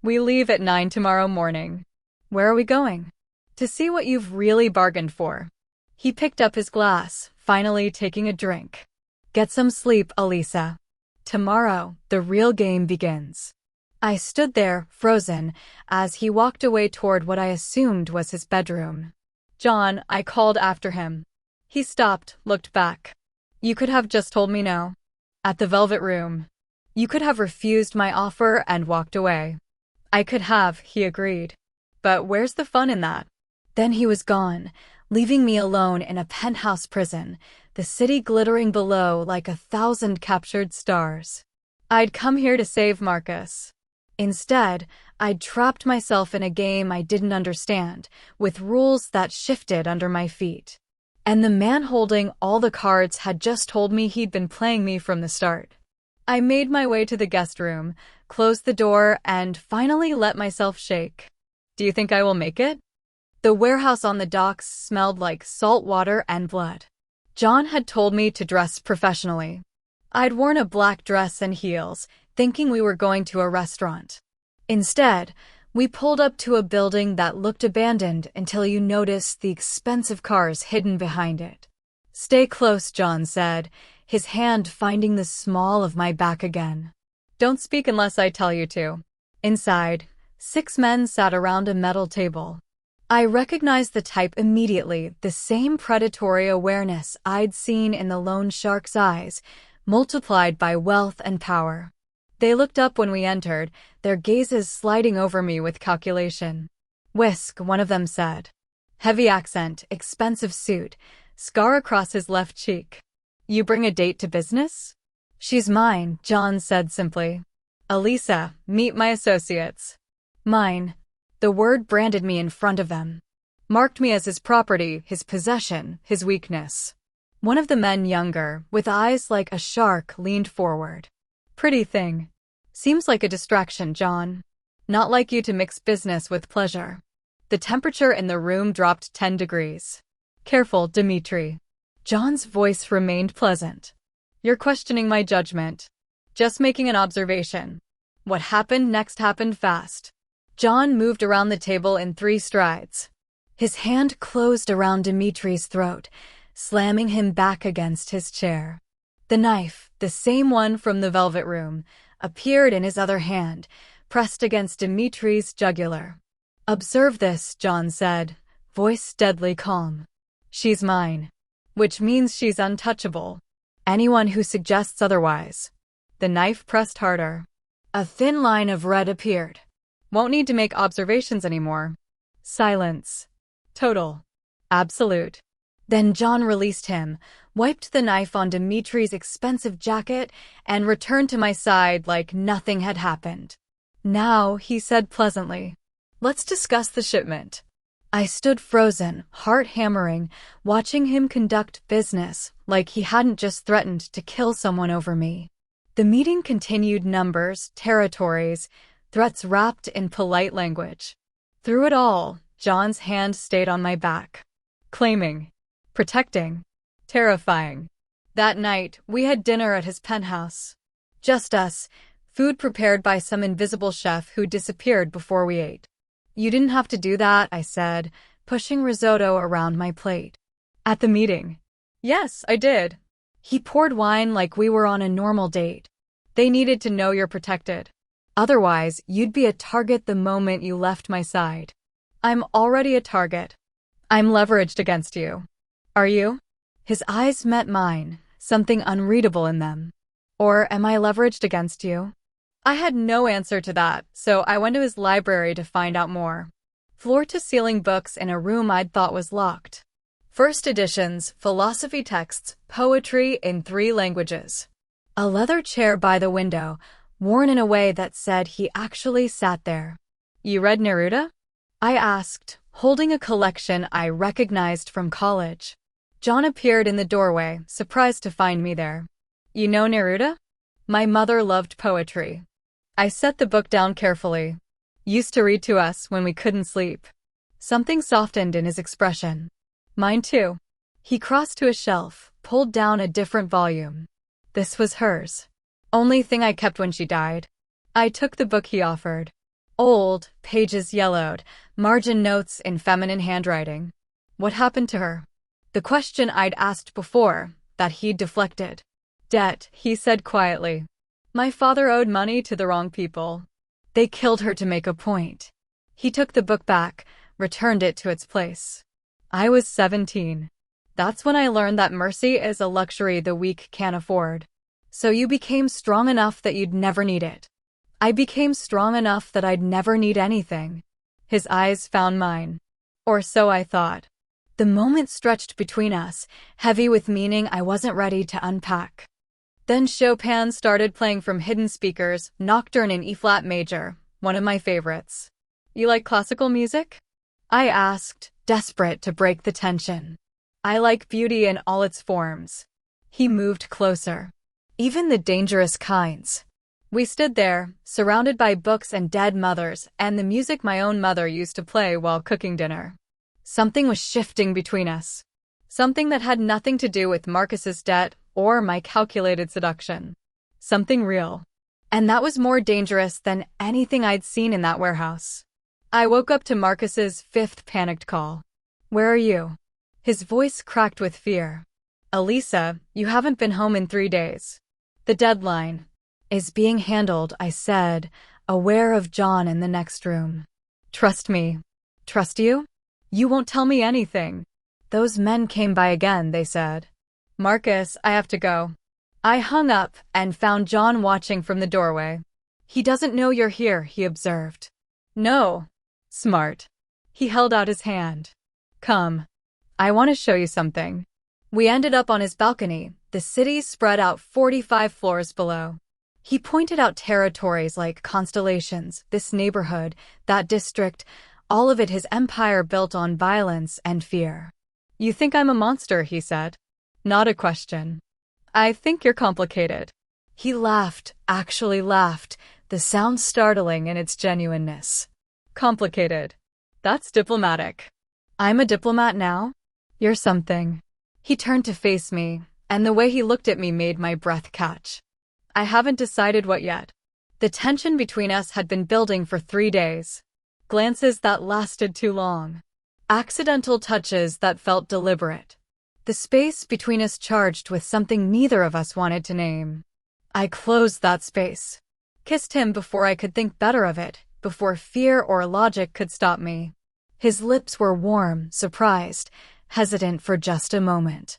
Speaker 1: We leave at 9 tomorrow morning. Where are we going? To see what you've really bargained for. He picked up his glass, finally taking a drink. Get some sleep, Elisa. Tomorrow, the real game begins. I stood there, frozen, as he walked away toward what I assumed was his bedroom. John, I called after him. He stopped, looked back. You could have just told me no. At the Velvet Room. You could have refused my offer and walked away. I could have, he agreed. But where's the fun in that? Then he was gone, leaving me alone in a penthouse prison, the city glittering below like 1,000 captured stars. I'd come here to save Marcus. Instead, I'd trapped myself in a game I didn't understand, with rules that shifted under my feet. And the man holding all the cards had just told me he'd been playing me from the start. I made my way to the guest room, closed the door, and finally let myself shake. Do you think I will make it? The warehouse on the docks smelled like salt water and blood. John had told me to dress professionally. I'd worn a black dress and heels, thinking we were going to a restaurant. Instead, we pulled up to a building that looked abandoned until you noticed the expensive cars hidden behind it. Stay close, John said, his hand finding the small of my back again. Don't speak unless I tell you to. Inside, 6 men sat around a metal table. I recognized the type immediately, the same predatory awareness I'd seen in the loan shark's eyes, multiplied by wealth and power. They looked up when we entered, their gazes sliding over me with calculation. Whisk, one of them said. Heavy accent, expensive suit, scar across his left cheek. You bring a date to business? She's mine, John said simply. Elisa, meet my associates. Mine. The word branded me in front of them. Marked me as his property, his possession, his weakness. One of the men younger, with eyes like a shark, leaned forward. Pretty thing. Seems like a distraction, John. Not like you to mix business with pleasure. The temperature in the room dropped 10 degrees. Careful, Dimitri. John's voice remained pleasant. You're questioning my judgment. Just making an observation. What happened next happened fast. John moved around the table in 3 strides. His hand closed around Dimitri's throat, slamming him back against his chair. The knife, the same one from the velvet room, appeared in his other hand, pressed against Dimitri's jugular. Observe this, John said, voice deadly calm. She's mine. Which means she's untouchable. Anyone who suggests otherwise. The knife pressed harder. A thin line of red appeared. Won't need to make observations anymore. Silence. Total. Absolute. Then John released him, wiped the knife on Dimitri's expensive jacket, and returned to my side like nothing had happened. Now, he said pleasantly, let's discuss the shipment. I stood frozen, heart hammering, watching him conduct business like he hadn't just threatened to kill someone over me. The meeting continued, numbers, territories, threats wrapped in polite language. Through it all, John's hand stayed on my back. Claiming. Protecting. Terrifying. That night, we had dinner at his penthouse. Just us, food prepared by some invisible chef who disappeared before we ate. You didn't have to do that, I said, pushing risotto around my plate. At the meeting. Yes, I did. He poured wine like we were on a normal date. They needed to know you're protected. Otherwise, you'd be a target the moment you left my side. I'm already a target. I'm leveraged against you. Are you? His eyes met mine, something unreadable in them. Or am I leveraged against you? I had no answer to that, so I went to his library to find out more. Floor-to-ceiling books in a room I'd thought was locked. First editions, philosophy texts, poetry in 3 languages. A leather chair by the window, worn in a way that said he actually sat there. You read Neruda? I asked, holding a collection I recognized from college. John appeared in the doorway, surprised to find me there. You know Neruda? My mother loved poetry. I set the book down carefully. Used to read to us when we couldn't sleep. Something softened in his expression. Mine too. He crossed to a shelf, pulled down a different volume. This was hers. Only thing I kept when she died. I took the book he offered. Old, pages yellowed, margin notes in feminine handwriting. What happened to her? The question I'd asked before, that he'd deflected. Debt, he said quietly. My father owed money to the wrong people. They killed her to make a point. He took the book back, returned it to its place. I was 17. That's when I learned that mercy is a luxury the weak can't afford. So you became strong enough that you'd never need it. I became strong enough that I'd never need anything. His eyes found mine. Or so I thought. The moment stretched between us, heavy with meaning I wasn't ready to unpack. Then Chopin started playing from hidden speakers, Nocturne in E-flat major, One of my favorites. You like classical music? I asked, desperate to break the tension. I like beauty in all its forms. He moved closer. Even the dangerous kinds. We stood there, surrounded by books and dead mothers, and the music my own mother used to play while cooking dinner. Something was shifting between us. Something that had nothing to do with Marcus's debt or my calculated seduction. Something real. And that was more dangerous than anything I'd seen in that warehouse. I woke up to Marcus's fifth panicked call. Where are you? His voice cracked with fear. Elisa, you haven't been home in 3 days. The deadline is being handled, I said, aware of John in the next room. Trust me. Trust you? You won't tell me anything. Those men came by again, they said. Marcus, I have to go. I hung up and found John watching from the doorway. He doesn't know you're here, he observed. No. Smart. He held out his hand. Come. I want to show you something. We ended up on his balcony, the city spread out 45 floors below. He pointed out territories like constellations, this neighborhood, that district, all of it his empire built on violence and fear. You think I'm a monster, he said. Not a question. I think you're complicated. He laughed, actually laughed, the sound startling in its genuineness. Complicated. That's diplomatic. I'm a diplomat now? You're something. He turned to face me, and the way he looked at me made my breath catch. I haven't decided what yet. The tension between us had been building for 3 days. Glances that lasted too long. Accidental touches that felt deliberate. The space between us charged with something neither of us wanted to name. I closed that space. Kissed him before I could think better of it, before fear or logic could stop me. His lips were warm, surprised, hesitant for just a moment.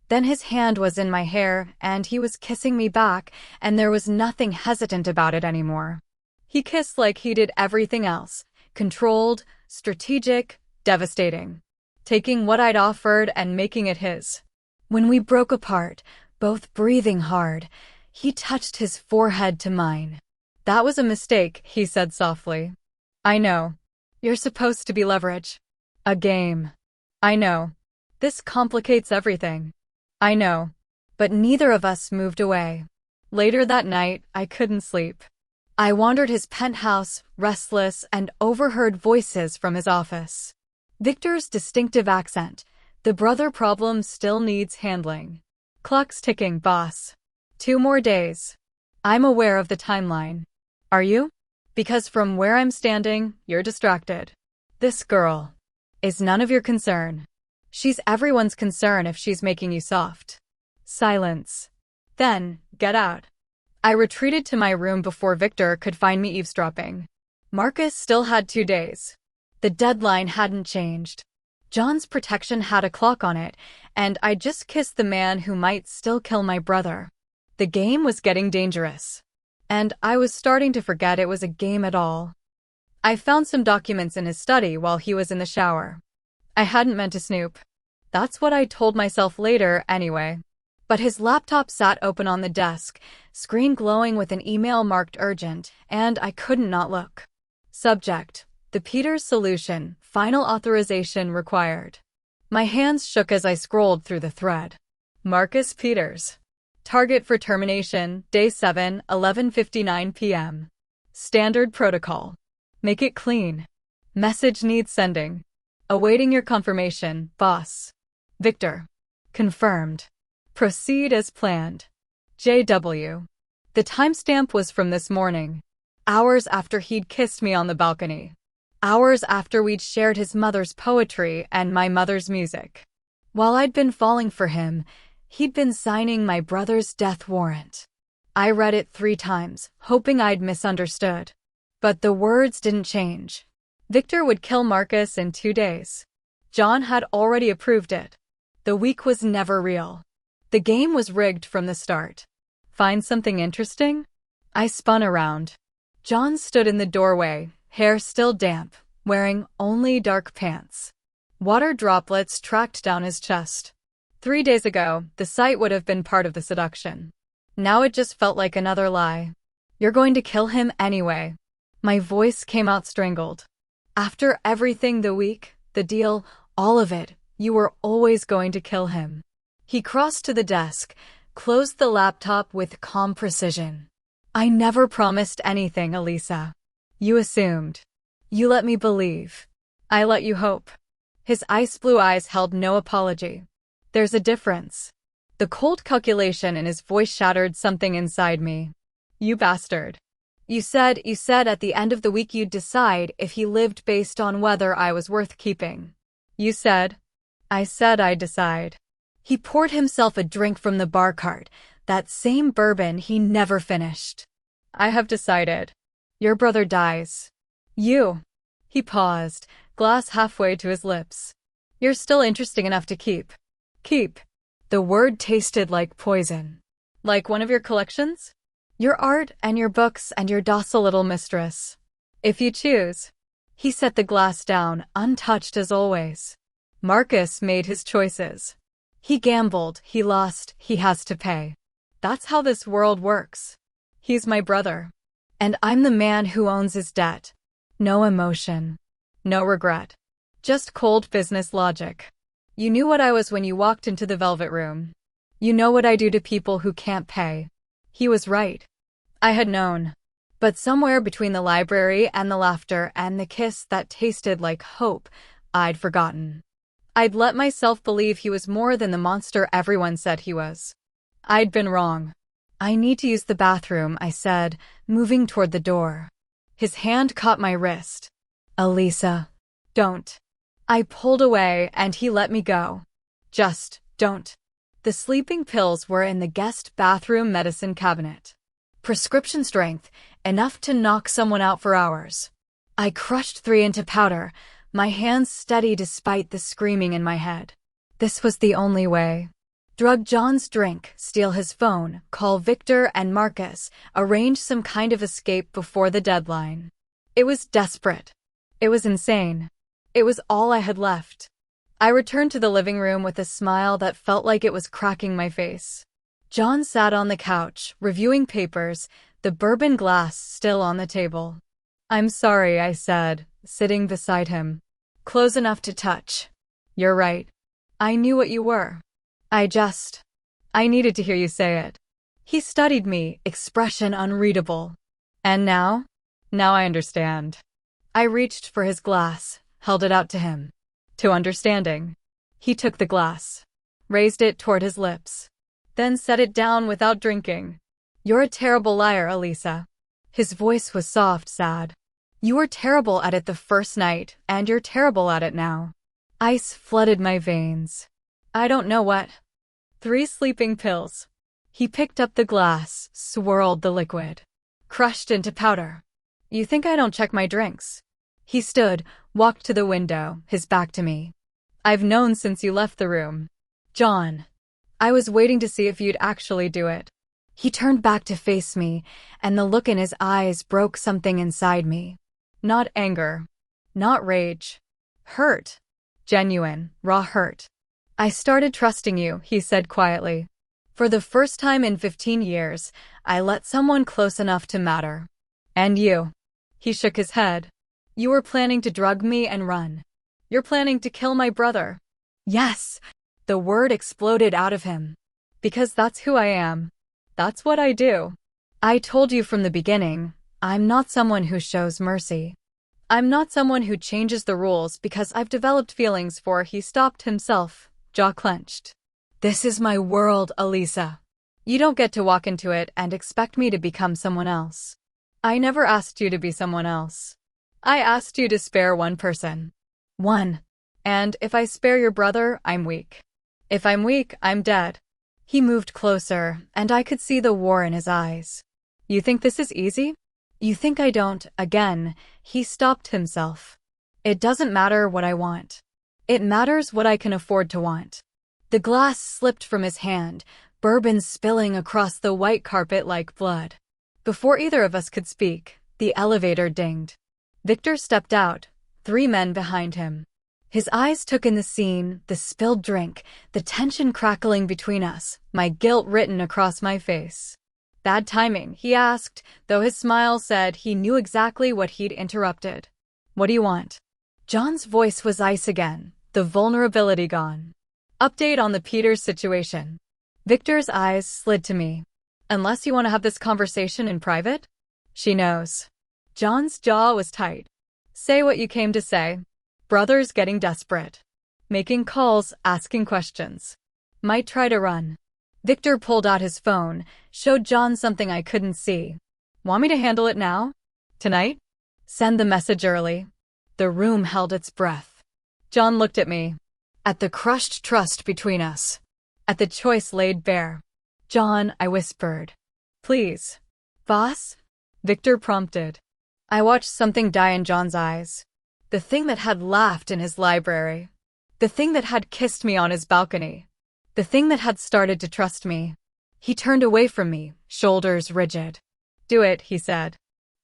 Speaker 1: Then his hand was in my hair, and he was kissing me back, and there was nothing hesitant about it anymore. He kissed like he did everything else, controlled, strategic, devastating. Taking what I'd offered and making it his. When we broke apart, both breathing hard, he touched his forehead to mine. That was a mistake, he said softly. I know. You're supposed to be leverage. A game. I know. This complicates everything. I know. But neither of us moved away. Later that night, I couldn't sleep. I wandered his penthouse, restless, and overheard voices from his office. Victor's distinctive accent. The brother problem still needs handling. Clock's ticking, boss. 2 more days. I'm aware of the timeline. Are you? Because from where I'm standing, you're distracted. This girl is none of your concern. She's everyone's concern if she's making you soft. Silence. Then, get out. I retreated to my room before Victor could find me eavesdropping. Marcus still had 2 days. The deadline hadn't changed. John's protection had a clock on it, and I just kissed the man who might still kill my brother. The game was getting dangerous. And I was starting to forget it was a game at all. I found some documents in his study while he was in the shower. I hadn't meant to snoop. That's what I told myself later, anyway. But his laptop sat open on the desk, screen glowing with an email marked urgent, and I couldn't not look. Subject: The Peters solution, final authorization required. My hands shook as I scrolled through the thread. Marcus Peters. Target for termination, day 7, 11:59 p.m. Standard protocol. Make it clean. Message needs sending. Awaiting your confirmation, boss. Victor. Confirmed. Proceed as planned. JW. The timestamp was from this morning. Hours after he'd kissed me on the balcony. Hours after we'd shared his mother's poetry and my mother's music. While I'd been falling for him, he'd been signing my brother's death warrant. I read it 3 times, hoping I'd misunderstood. But the words didn't change. Victor would kill Marcus in 2 days. John had already approved it. The week was never real. The game was rigged from the start. Find something interesting? I spun around. John stood in the doorway, hair still damp, wearing only dark pants. Water droplets tracked down his chest. 3 days ago, the sight would have been part of the seduction. Now it just felt like another lie. You're going to kill him anyway. My voice came out strangled. After everything, the week, the deal, all of it, you were always going to kill him. He crossed to the desk, closed the laptop with calm precision. I never promised anything, Elisa. You assumed. You let me believe. I let you hope. His ice blue eyes held no apology. There's a difference. The cold calculation in his voice shattered something inside me. You bastard. You said at the end of the week you'd decide if he lived based on whether I was worth keeping. You said. I said I'd decide. He poured himself a drink from the bar cart, that same bourbon he never finished. I have decided. Your brother dies. You. He paused, glass halfway to his lips. You're still interesting enough to keep. Keep. The word tasted like poison. Like one of your collections? Your art and your books and your docile little mistress. If you choose. He set the glass down, untouched as always. Marcus made his choices. He gambled, he lost, he has to pay. That's how this world works. He's my brother. And I'm the man who owns his debt. No emotion. No regret. Just cold business logic. You knew what I was when you walked into the velvet room. You know what I do to people who can't pay. He was right. I had known. But somewhere between the library and the laughter and the kiss that tasted like hope, I'd forgotten. I'd let myself believe he was more than the monster everyone said he was. I'd been wrong. I need to use the bathroom, I said, moving toward the door. His hand caught my wrist. Elisa. Don't. I pulled away and he let me go. Just don't. The sleeping pills were in the guest bathroom medicine cabinet. Prescription strength, enough to knock someone out for hours. I crushed 3 into powder, my hands steady despite the screaming in my head. This was the only way. Drug John's drink, steal his phone, call Victor and Marcus, arrange some kind of escape before the deadline. It was desperate. It was insane. It was all I had left. I returned to the living room with a smile that felt like it was cracking my face. John sat on the couch, reviewing papers, the bourbon glass still on the table. I'm sorry, I said, sitting beside him. Close enough to touch. You're right. I knew what you were. I needed to hear you say it. He studied me, expression unreadable. And now? Now I understand. I reached for his glass, held it out to him. To understanding. He took the glass, raised it toward his lips, then set it down without drinking. You're a terrible liar, Elisa. His voice was soft, sad. You were terrible at it the first night, and you're terrible at it now. Ice flooded my veins. I don't know what. 3 sleeping pills. He picked up the glass, swirled the liquid. Crushed into powder. You think I don't check my drinks? He stood, walked to the window, his back to me. I've known since you left the room. John. I was waiting to see if you'd actually do it. He turned back to face me, and the look in his eyes broke something inside me. Not anger. Not rage. Hurt. Genuine, raw hurt. I started trusting you, he said quietly. For the first time in 15 years, I let someone close enough to matter. And you. He shook his head. You were planning to drug me and run. You're planning to kill my brother. Yes. The word exploded out of him. Because that's who I am. That's what I do. I told you from the beginning, I'm not someone who shows mercy. I'm not someone who changes the rules because I've developed feelings for. He stopped himself, jaw clenched. This is my world, Elisa. You don't get to walk into it and expect me to become someone else. I never asked you to be someone else. I asked you to spare one person. One. And if I spare your brother, I'm weak. If I'm weak, I'm dead. He moved closer, and I could see the war in his eyes. You think this is easy? You think I don't? Again, he stopped himself. It doesn't matter what I want. It matters what I can afford to want. The glass slipped from his hand, bourbon spilling across the white carpet like blood. Before either of us could speak, the elevator dinged. Victor stepped out, 3 men behind him. His eyes took in the scene, the spilled drink, the tension crackling between us, my guilt written across my face. Bad timing, he asked, though his smile said he knew exactly what he'd interrupted. What do you want? John's voice was ice again, the vulnerability gone. Update on the Peters situation. Victor's eyes slid to me. Unless you want to have this conversation in private? She knows. John's jaw was tight. Say what you came to say. Brother's getting desperate. Making calls, asking questions. Might try to run. Victor pulled out his phone, showed John something I couldn't see. Want me to handle it now? Tonight? Send the message early. The room held its breath. John looked at me. At the crushed trust between us. At the choice laid bare. John, I whispered. Please. Boss? Victor prompted. I watched something die in John's eyes. The thing that had laughed in his library. The thing that had kissed me on his balcony. The thing that had started to trust me. He turned away from me, shoulders rigid. Do it, he said.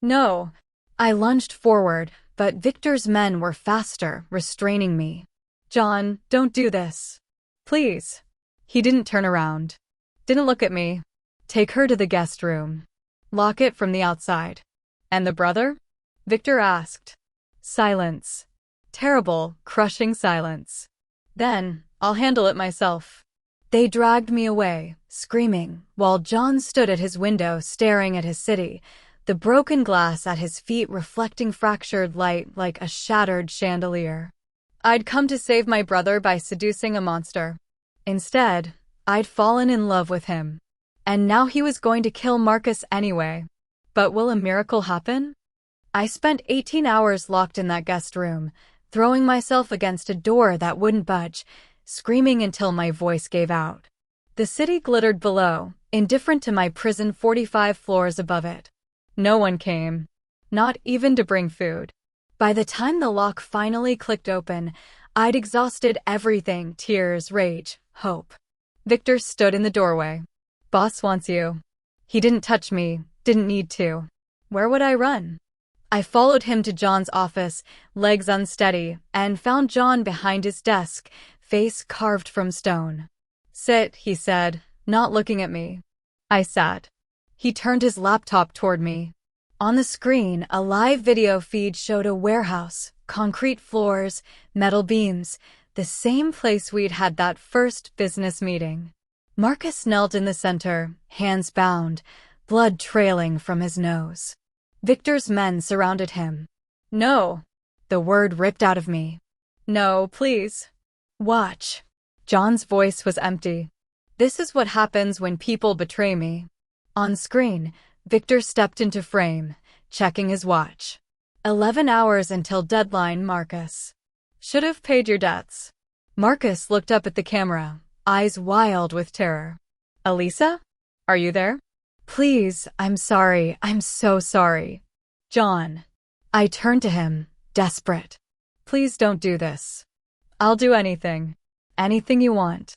Speaker 1: No. I lunged forward, but Victor's men were faster, restraining me. John, don't do this. Please. He didn't turn around. Didn't look at me. Take her to the guest room. Lock it from the outside. And the brother? Victor asked. Silence. Terrible, crushing silence. Then, I'll handle it myself. They dragged me away, screaming, while John stood at his window staring at his city, the broken glass at his feet reflecting fractured light like a shattered chandelier. I'd come to save my brother by seducing a monster. Instead, I'd fallen in love with him. And now he was going to kill Marcus anyway. But will a miracle happen? I spent 18 hours locked in that guest room, throwing myself against a door that wouldn't budge, screaming until my voice gave out. The city glittered below, indifferent to my prison 45 floors above it. No one came. Not even to bring food. By the time the lock finally clicked open, I'd exhausted everything: tears, rage, hope. Victor stood in the doorway. Boss wants you. He didn't touch me, didn't need to. Where would I run? I followed him to John's office, legs unsteady, and found John behind his desk, face carved from stone. Sit, he said, not looking at me. I sat. He turned his laptop toward me. On the screen, a live video feed showed a warehouse, concrete floors, metal beams, the same place we'd had that first business meeting. Marcus knelt in the center, hands bound, blood trailing from his nose. Victor's men surrounded him. No. The word ripped out of me. No, please. Watch. John's voice was empty. This is what happens when people betray me. On screen, Victor stepped into frame, checking his watch. 11 hours until deadline, Marcus. Should have paid your debts. Marcus looked up at the camera, eyes wild with terror. Elisa? Are you there? Please, I'm sorry. I'm so sorry. John. I turned to him, desperate. Please don't do this. I'll do anything. Anything you want.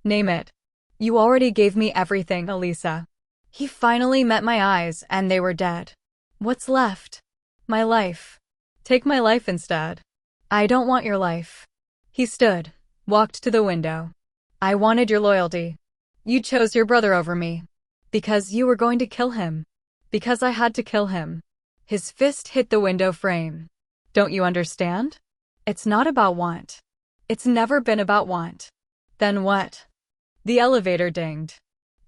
Speaker 1: Name it. You already gave me everything, Elisa. He finally met my eyes, and they were dead. What's left? My life. Take my life instead. I don't want your life. He stood, walked to the window. I wanted your loyalty. You chose your brother over me. Because you were going to kill him. Because I had to kill him. His fist hit the window frame. Don't you understand? It's not about want. It's never been about want. Then what? The elevator dinged.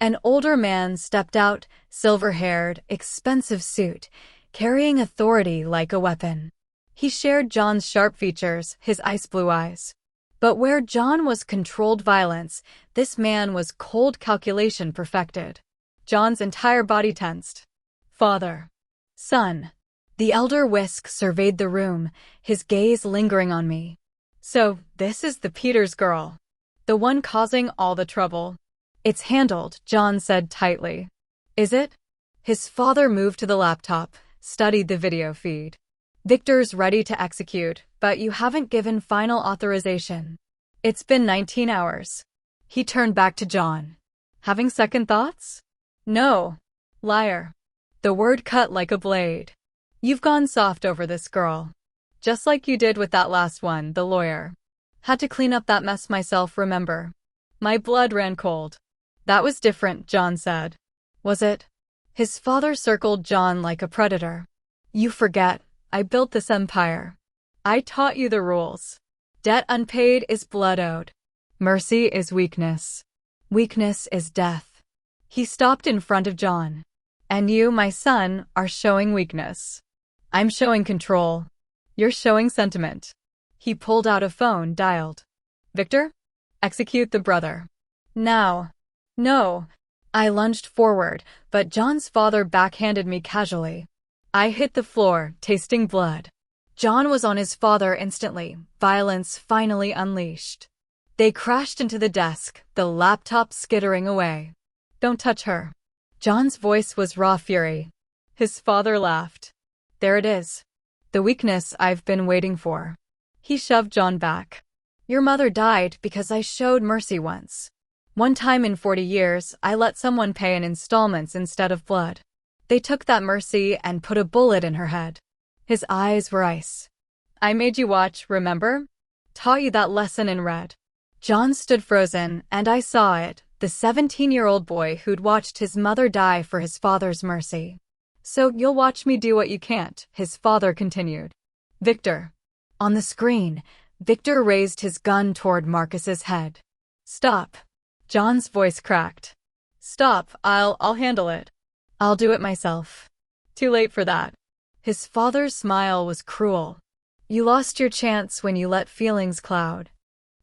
Speaker 1: An older man stepped out, silver-haired, expensive suit, carrying authority like a weapon. He shared John's sharp features, his ice blue eyes. But where John was controlled violence, this man was cold calculation perfected. John's entire body tensed. Father. Son. The elder Whisk surveyed the room, his gaze lingering on me. So, this is the Peters girl. The one causing all the trouble. It's handled, John said tightly. Is it? His father moved to the laptop, studied the video feed. Victor's ready to execute, but you haven't given final authorization. It's been 19 hours. He turned back to John. Having second thoughts? No. Liar. The word cut like a blade. You've gone soft over this girl. Just like you did with that last one, the lawyer. Had to clean up that mess myself, remember? My blood ran cold. That was different, John said. Was it? His father circled John like a predator. You forget, I built this empire. I taught you the rules. Debt unpaid is blood owed. Mercy is weakness. Weakness is death. He stopped in front of John. And you, my son, are showing weakness. I'm showing control. You're showing sentiment. He pulled out a phone, dialed. Victor? Execute the brother. Now. No. I lunged forward, but John's father backhanded me casually. I hit the floor, tasting blood. John was on his father instantly, violence finally unleashed. They crashed into the desk, the laptop skittering away. Don't touch her. John's voice was raw fury. His father laughed. There it is. The weakness I've been waiting for. He shoved John back. Your mother died because I showed mercy once. One time in 40 years, I let someone pay in installments instead of blood. They took that mercy and put a bullet in her head. His eyes were ice. I made you watch, remember? Taught you that lesson in red. John stood frozen, and I saw it, the 17-year-old boy who'd watched his mother die for his father's mercy. So you'll watch me do what you can't, his father continued. Victor. On the screen, Victor raised his gun toward Marcus's head. Stop. John's voice cracked. Stop, I'll handle it. I'll do it myself. Too late for that. His father's smile was cruel. You lost your chance when you let feelings cloud.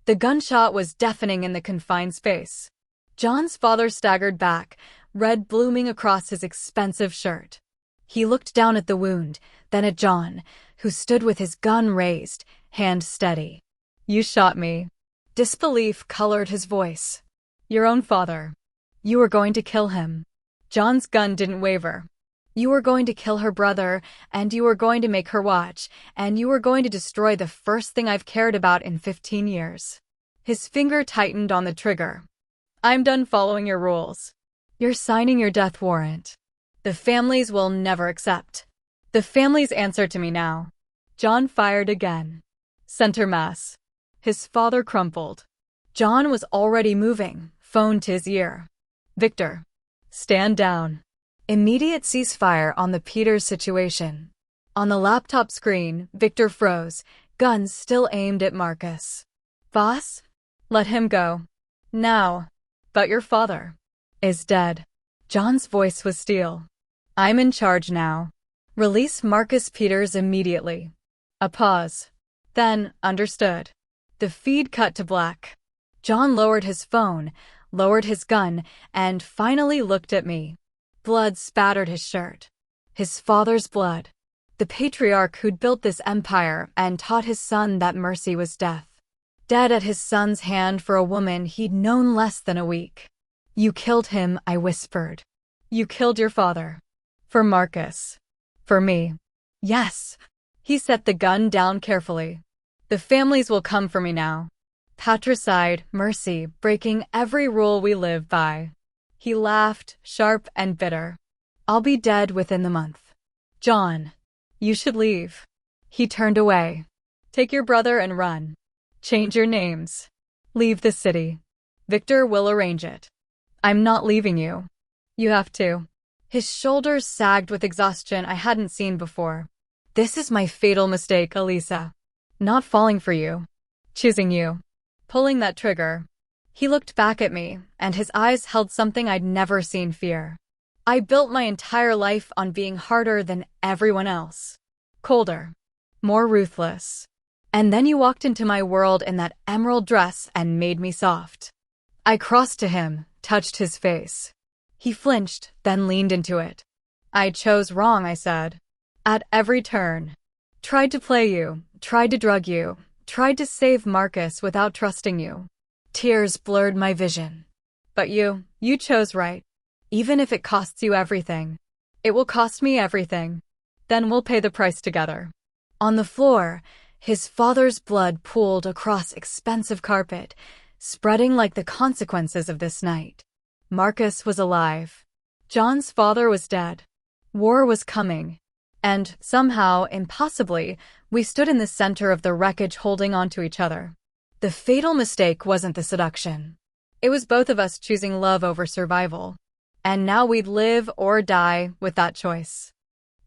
Speaker 1: The gunshot was deafening in the confined space. John's father staggered back, red blooming across his expensive shirt. He looked down at the wound, then at John, who stood with his gun raised, hand steady. You shot me. Disbelief colored his voice. Your own father. You were going to kill him. John's gun didn't waver. You were going to kill her brother, and you were going to make her watch, and you were going to destroy the first thing I've cared about in 15 years. His finger tightened on the trigger. I'm done following your rules. You're signing your death warrant. The families will never accept. The families answer to me now. John fired again. Center mass. His father crumpled. John was already moving, phone to his ear. Victor. Stand down. Immediate ceasefire on the Peters situation. On the laptop screen, Victor froze, guns still aimed at Marcus. Boss? Let him go. Now. But your father is dead. John's voice was steel. I'm in charge now. Release Marcus Peters immediately. A pause. Then, understood. The feed cut to black. John lowered his phone, lowered his gun, and finally looked at me. Blood spattered his shirt. His father's blood. The patriarch who'd built this empire and taught his son that mercy was death. Dead at his son's hand for a woman he'd known less than a week. You killed him, I whispered. You killed your father. For Marcus. For me. Yes. He set the gun down carefully. The families will come for me now. Patricide, mercy, breaking every rule we live by. He laughed, sharp and bitter. I'll be dead within the month. John. You should leave. He turned away. Take your brother and run. Change your names. Leave the city. Victor will arrange it. I'm not leaving you. You have to. His shoulders sagged with exhaustion I hadn't seen before. This is my fatal mistake, Elisa. Not falling for you. Choosing you. Pulling that trigger. He looked back at me, and his eyes held something I'd never seen fear. I built my entire life on being harder than everyone else. Colder. More ruthless. And then you walked into my world in that emerald dress and made me soft. I crossed to him, touched his face. He flinched, then leaned into it. I chose wrong, I said. At every turn. Tried to play you, tried to drug you, tried to save Marcus without trusting you. Tears blurred my vision. But you chose right. Even if it costs you everything. It will cost me everything. Then we'll pay the price together. On the floor, his father's blood pooled across expensive carpet, spreading like the consequences of this night. Marcus was alive. John's father was dead. War was coming. And, somehow, impossibly, we stood in the center of the wreckage holding on to each other. The fatal mistake wasn't the seduction. It was both of us choosing love over survival. And now we'd live or die with that choice.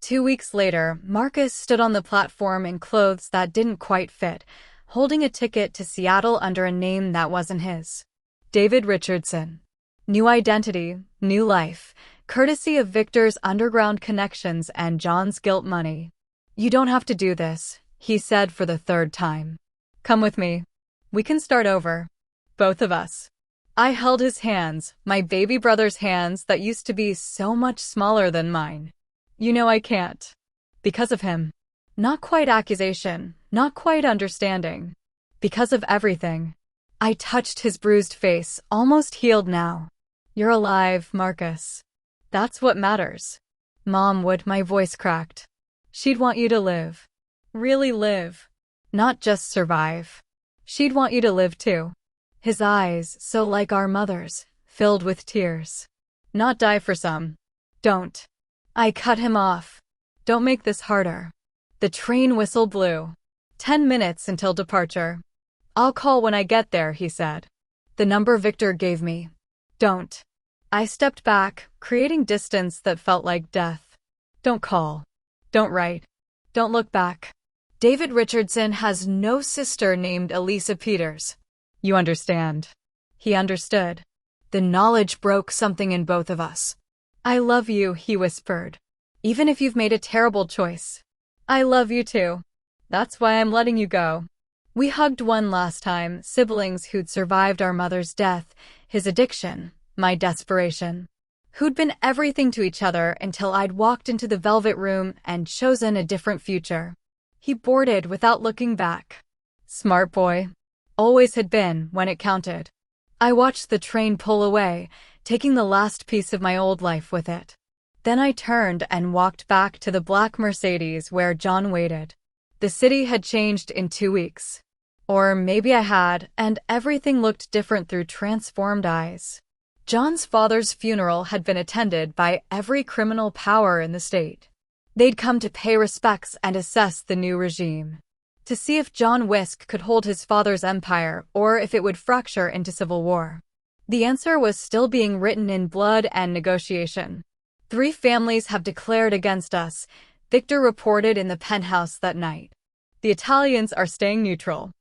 Speaker 1: 2 weeks later, Marcus stood on the platform in clothes that didn't quite fit, holding a ticket to Seattle under a name that wasn't his. David Richardson. New identity, new life, courtesy of Victor's underground connections and John's guilt money. "You don't have to do this," he said for the third time. "Come with me. We can start over. Both of us." I held his hands, my baby brother's hands that used to be so much smaller than mine. "You know I can't." Because of him. Not quite accusation, not quite understanding. Because of everything. I touched his bruised face, almost healed now. "You're alive, Marcus. That's what matters." Mom would, my voice cracked. She'd want you to live. Really live. Not just survive. She'd want you to live too. His eyes, so like our mother's, filled with tears. "Not die for some." "Don't." I cut him off. "Don't make this harder." The train whistle blew. 10 minutes until departure. "I'll call when I get there," he said. The number Victor gave me. "Don't." I stepped back, creating distance that felt like death. "Don't call. Don't write. Don't look back. David Richardson has no sister named Elisa Peters. You understand." He understood. The knowledge broke something in both of us. "I love you," he whispered. "Even if you've made a terrible choice. I love you too. That's why I'm letting you go." We hugged one last time, siblings who'd survived our mother's death, his addiction, my desperation. Who'd been everything to each other until I'd walked into the velvet room and chosen a different future. He boarded without looking back. Smart boy. Always had been, when it counted. I watched the train pull away, taking the last piece of my old life with it. Then I turned and walked back to the black Mercedes where John waited. The city had changed in 2 weeks. Or maybe I had, and everything looked different through transformed eyes. John's father's funeral had been attended by every criminal power in the state. They'd come to pay respects and assess the new regime. To see if John Wisk could hold his father's empire or if it would fracture into civil war. The answer was still being written in blood and negotiation. 3 families have declared against us, Victor reported in the penthouse that night. The Italians are staying neutral.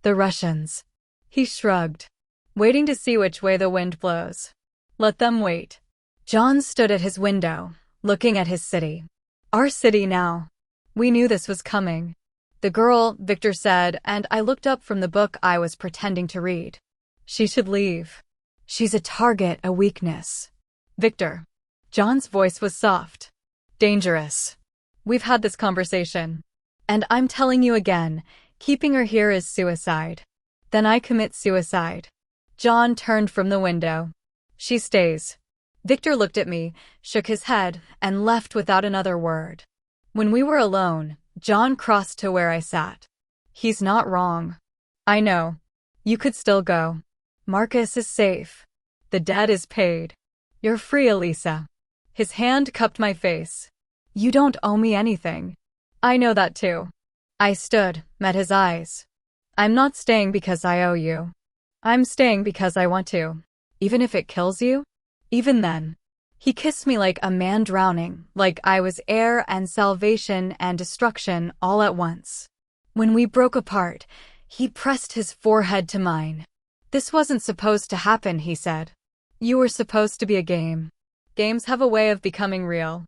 Speaker 1: The Russians. He shrugged, waiting to see which way the wind blows. Let them wait. John stood at his window, looking at his city. Our city now. We knew this was coming. "The girl," Victor said, and I looked up from the book I was pretending to read. "She should leave. She's a target, a weakness." "Victor." John's voice was soft. "Dangerous. We've had this conversation. And I'm telling you again, keeping her here is suicide. Then I commit suicide." John turned from the window. "She stays." Victor looked at me, shook his head, and left without another word. When we were alone, John crossed to where I sat. "He's not wrong. I know. You could still go. Marcus is safe. The debt is paid. You're free, Elisa." His hand cupped my face. "You don't owe me anything." "I know that too." I stood, met his eyes. "I'm not staying because I owe you. I'm staying because I want to. Even if it kills you? Even then." He kissed me like a man drowning, like I was air and salvation and destruction all at once. When we broke apart, he pressed his forehead to mine. "This wasn't supposed to happen," he said. "You were supposed to be a game. Games have a way of becoming real."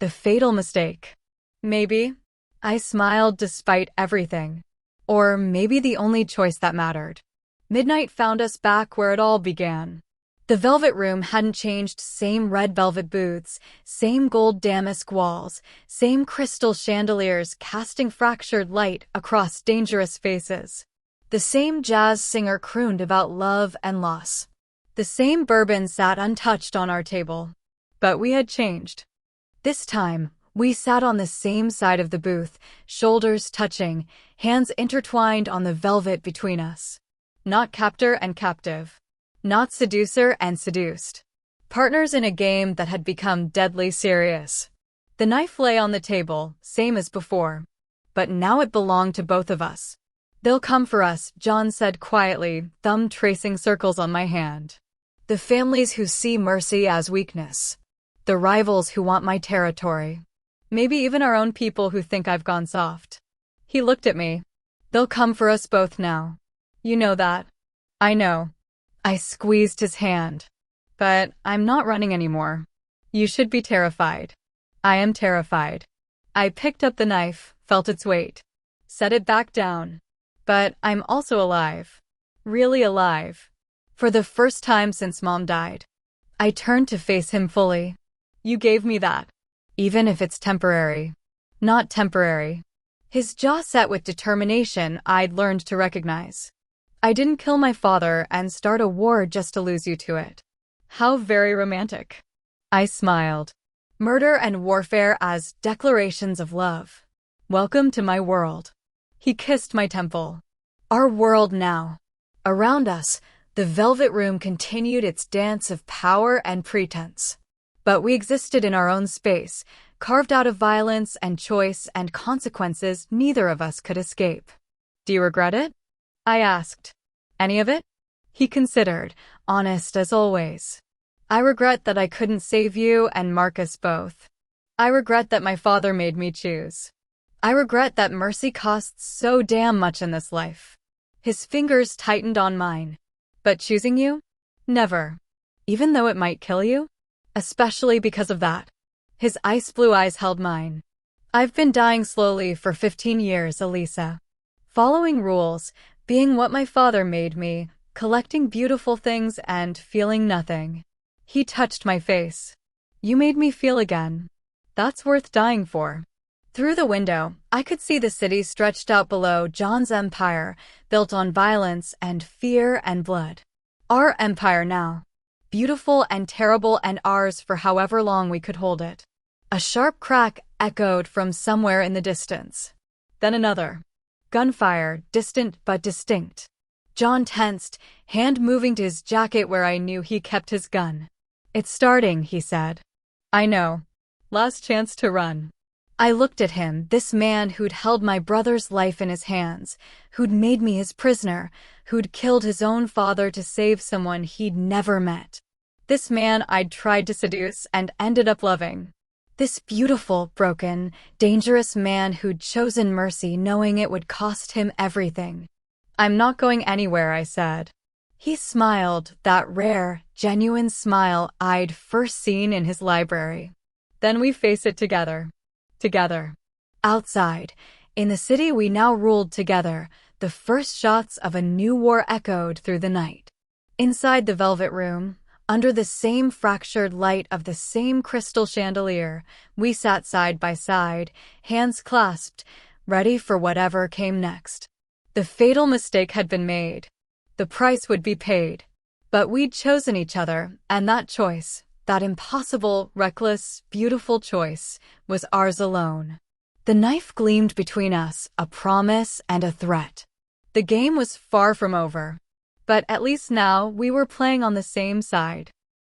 Speaker 1: The fatal mistake. Maybe. I smiled despite everything. Or maybe the only choice that mattered. Midnight found us back where it all began. The velvet room hadn't changed, same red velvet booths, same gold damask walls, same crystal chandeliers casting fractured light across dangerous faces. The same jazz singer crooned about love and loss. The same bourbon sat untouched on our table. But we had changed. This time, we sat on the same side of the booth, shoulders touching, hands intertwined on the velvet between us. Not captor and captive. Not seducer and seduced. Partners in a game that had become deadly serious. The knife lay on the table, same as before. But now it belonged to both of us. "They'll come for us," John said quietly, thumb tracing circles on my hand. The families who see mercy as weakness. The rivals who want my territory. Maybe even our own people who think I've gone soft. He looked at me. They'll come for us both now. You know that. I know. I squeezed his hand. But I'm not running anymore. You should be terrified. I am terrified. I picked up the knife, felt its weight. Set it back down. But I'm also alive. Really alive. For the first time since Mom died. I turned to face him fully. You gave me that. Even if it's temporary. Not temporary. His jaw set with determination I'd learned to recognize. I didn't kill my father and start a war just to lose you to it. How very romantic. I smiled. Murder and warfare as declarations of love. Welcome to my world. He kissed my temple. Our world now. Around us, the velvet room continued its dance of power and pretense. But we existed in our own space, carved out of violence and choice and consequences neither of us could escape. Do you regret it? I asked. Any of it? He considered, honest as always. I regret that I couldn't save you and Marcus both. I regret that my father made me choose. I regret that mercy costs so damn much in this life. His fingers tightened on mine. But choosing you? Never. Even though it might kill you? Especially because of that. His ice blue eyes held mine. I've been dying slowly for 15 years, Elisa. Following rules, being what my father made me, collecting beautiful things and feeling nothing. He touched my face. You made me feel again. That's worth dying for. Through the window, I could see the city stretched out below John's empire, built on violence and fear and blood. Our empire now. Beautiful and terrible and ours for however long we could hold it. A sharp crack echoed from somewhere in the distance. Then another. Gunfire, distant but distinct. John tensed, hand moving to his jacket where I knew he kept his gun. It's starting, he said. I know. Last chance to run. I looked at him, this man who'd held my brother's life in his hands, who'd made me his prisoner, who'd killed his own father to save someone he'd never met. This man I'd tried to seduce and ended up loving. This beautiful, broken, dangerous man who'd chosen mercy knowing it would cost him everything. I'm not going anywhere, I said. He smiled, that rare, genuine smile I'd first seen in his library. Then we face it together. Together. Outside, in the city we now ruled together, the first shots of a new war echoed through the night. Inside the velvet room, under the same fractured light of the same crystal chandelier, we sat side by side, hands clasped, ready for whatever came next. The fatal mistake had been made. The price would be paid. But we'd chosen each other, and that choice, that impossible, reckless, beautiful choice, was ours alone. The knife gleamed between us, a promise and a threat. The game was far from over. But at least now we were playing on the same side.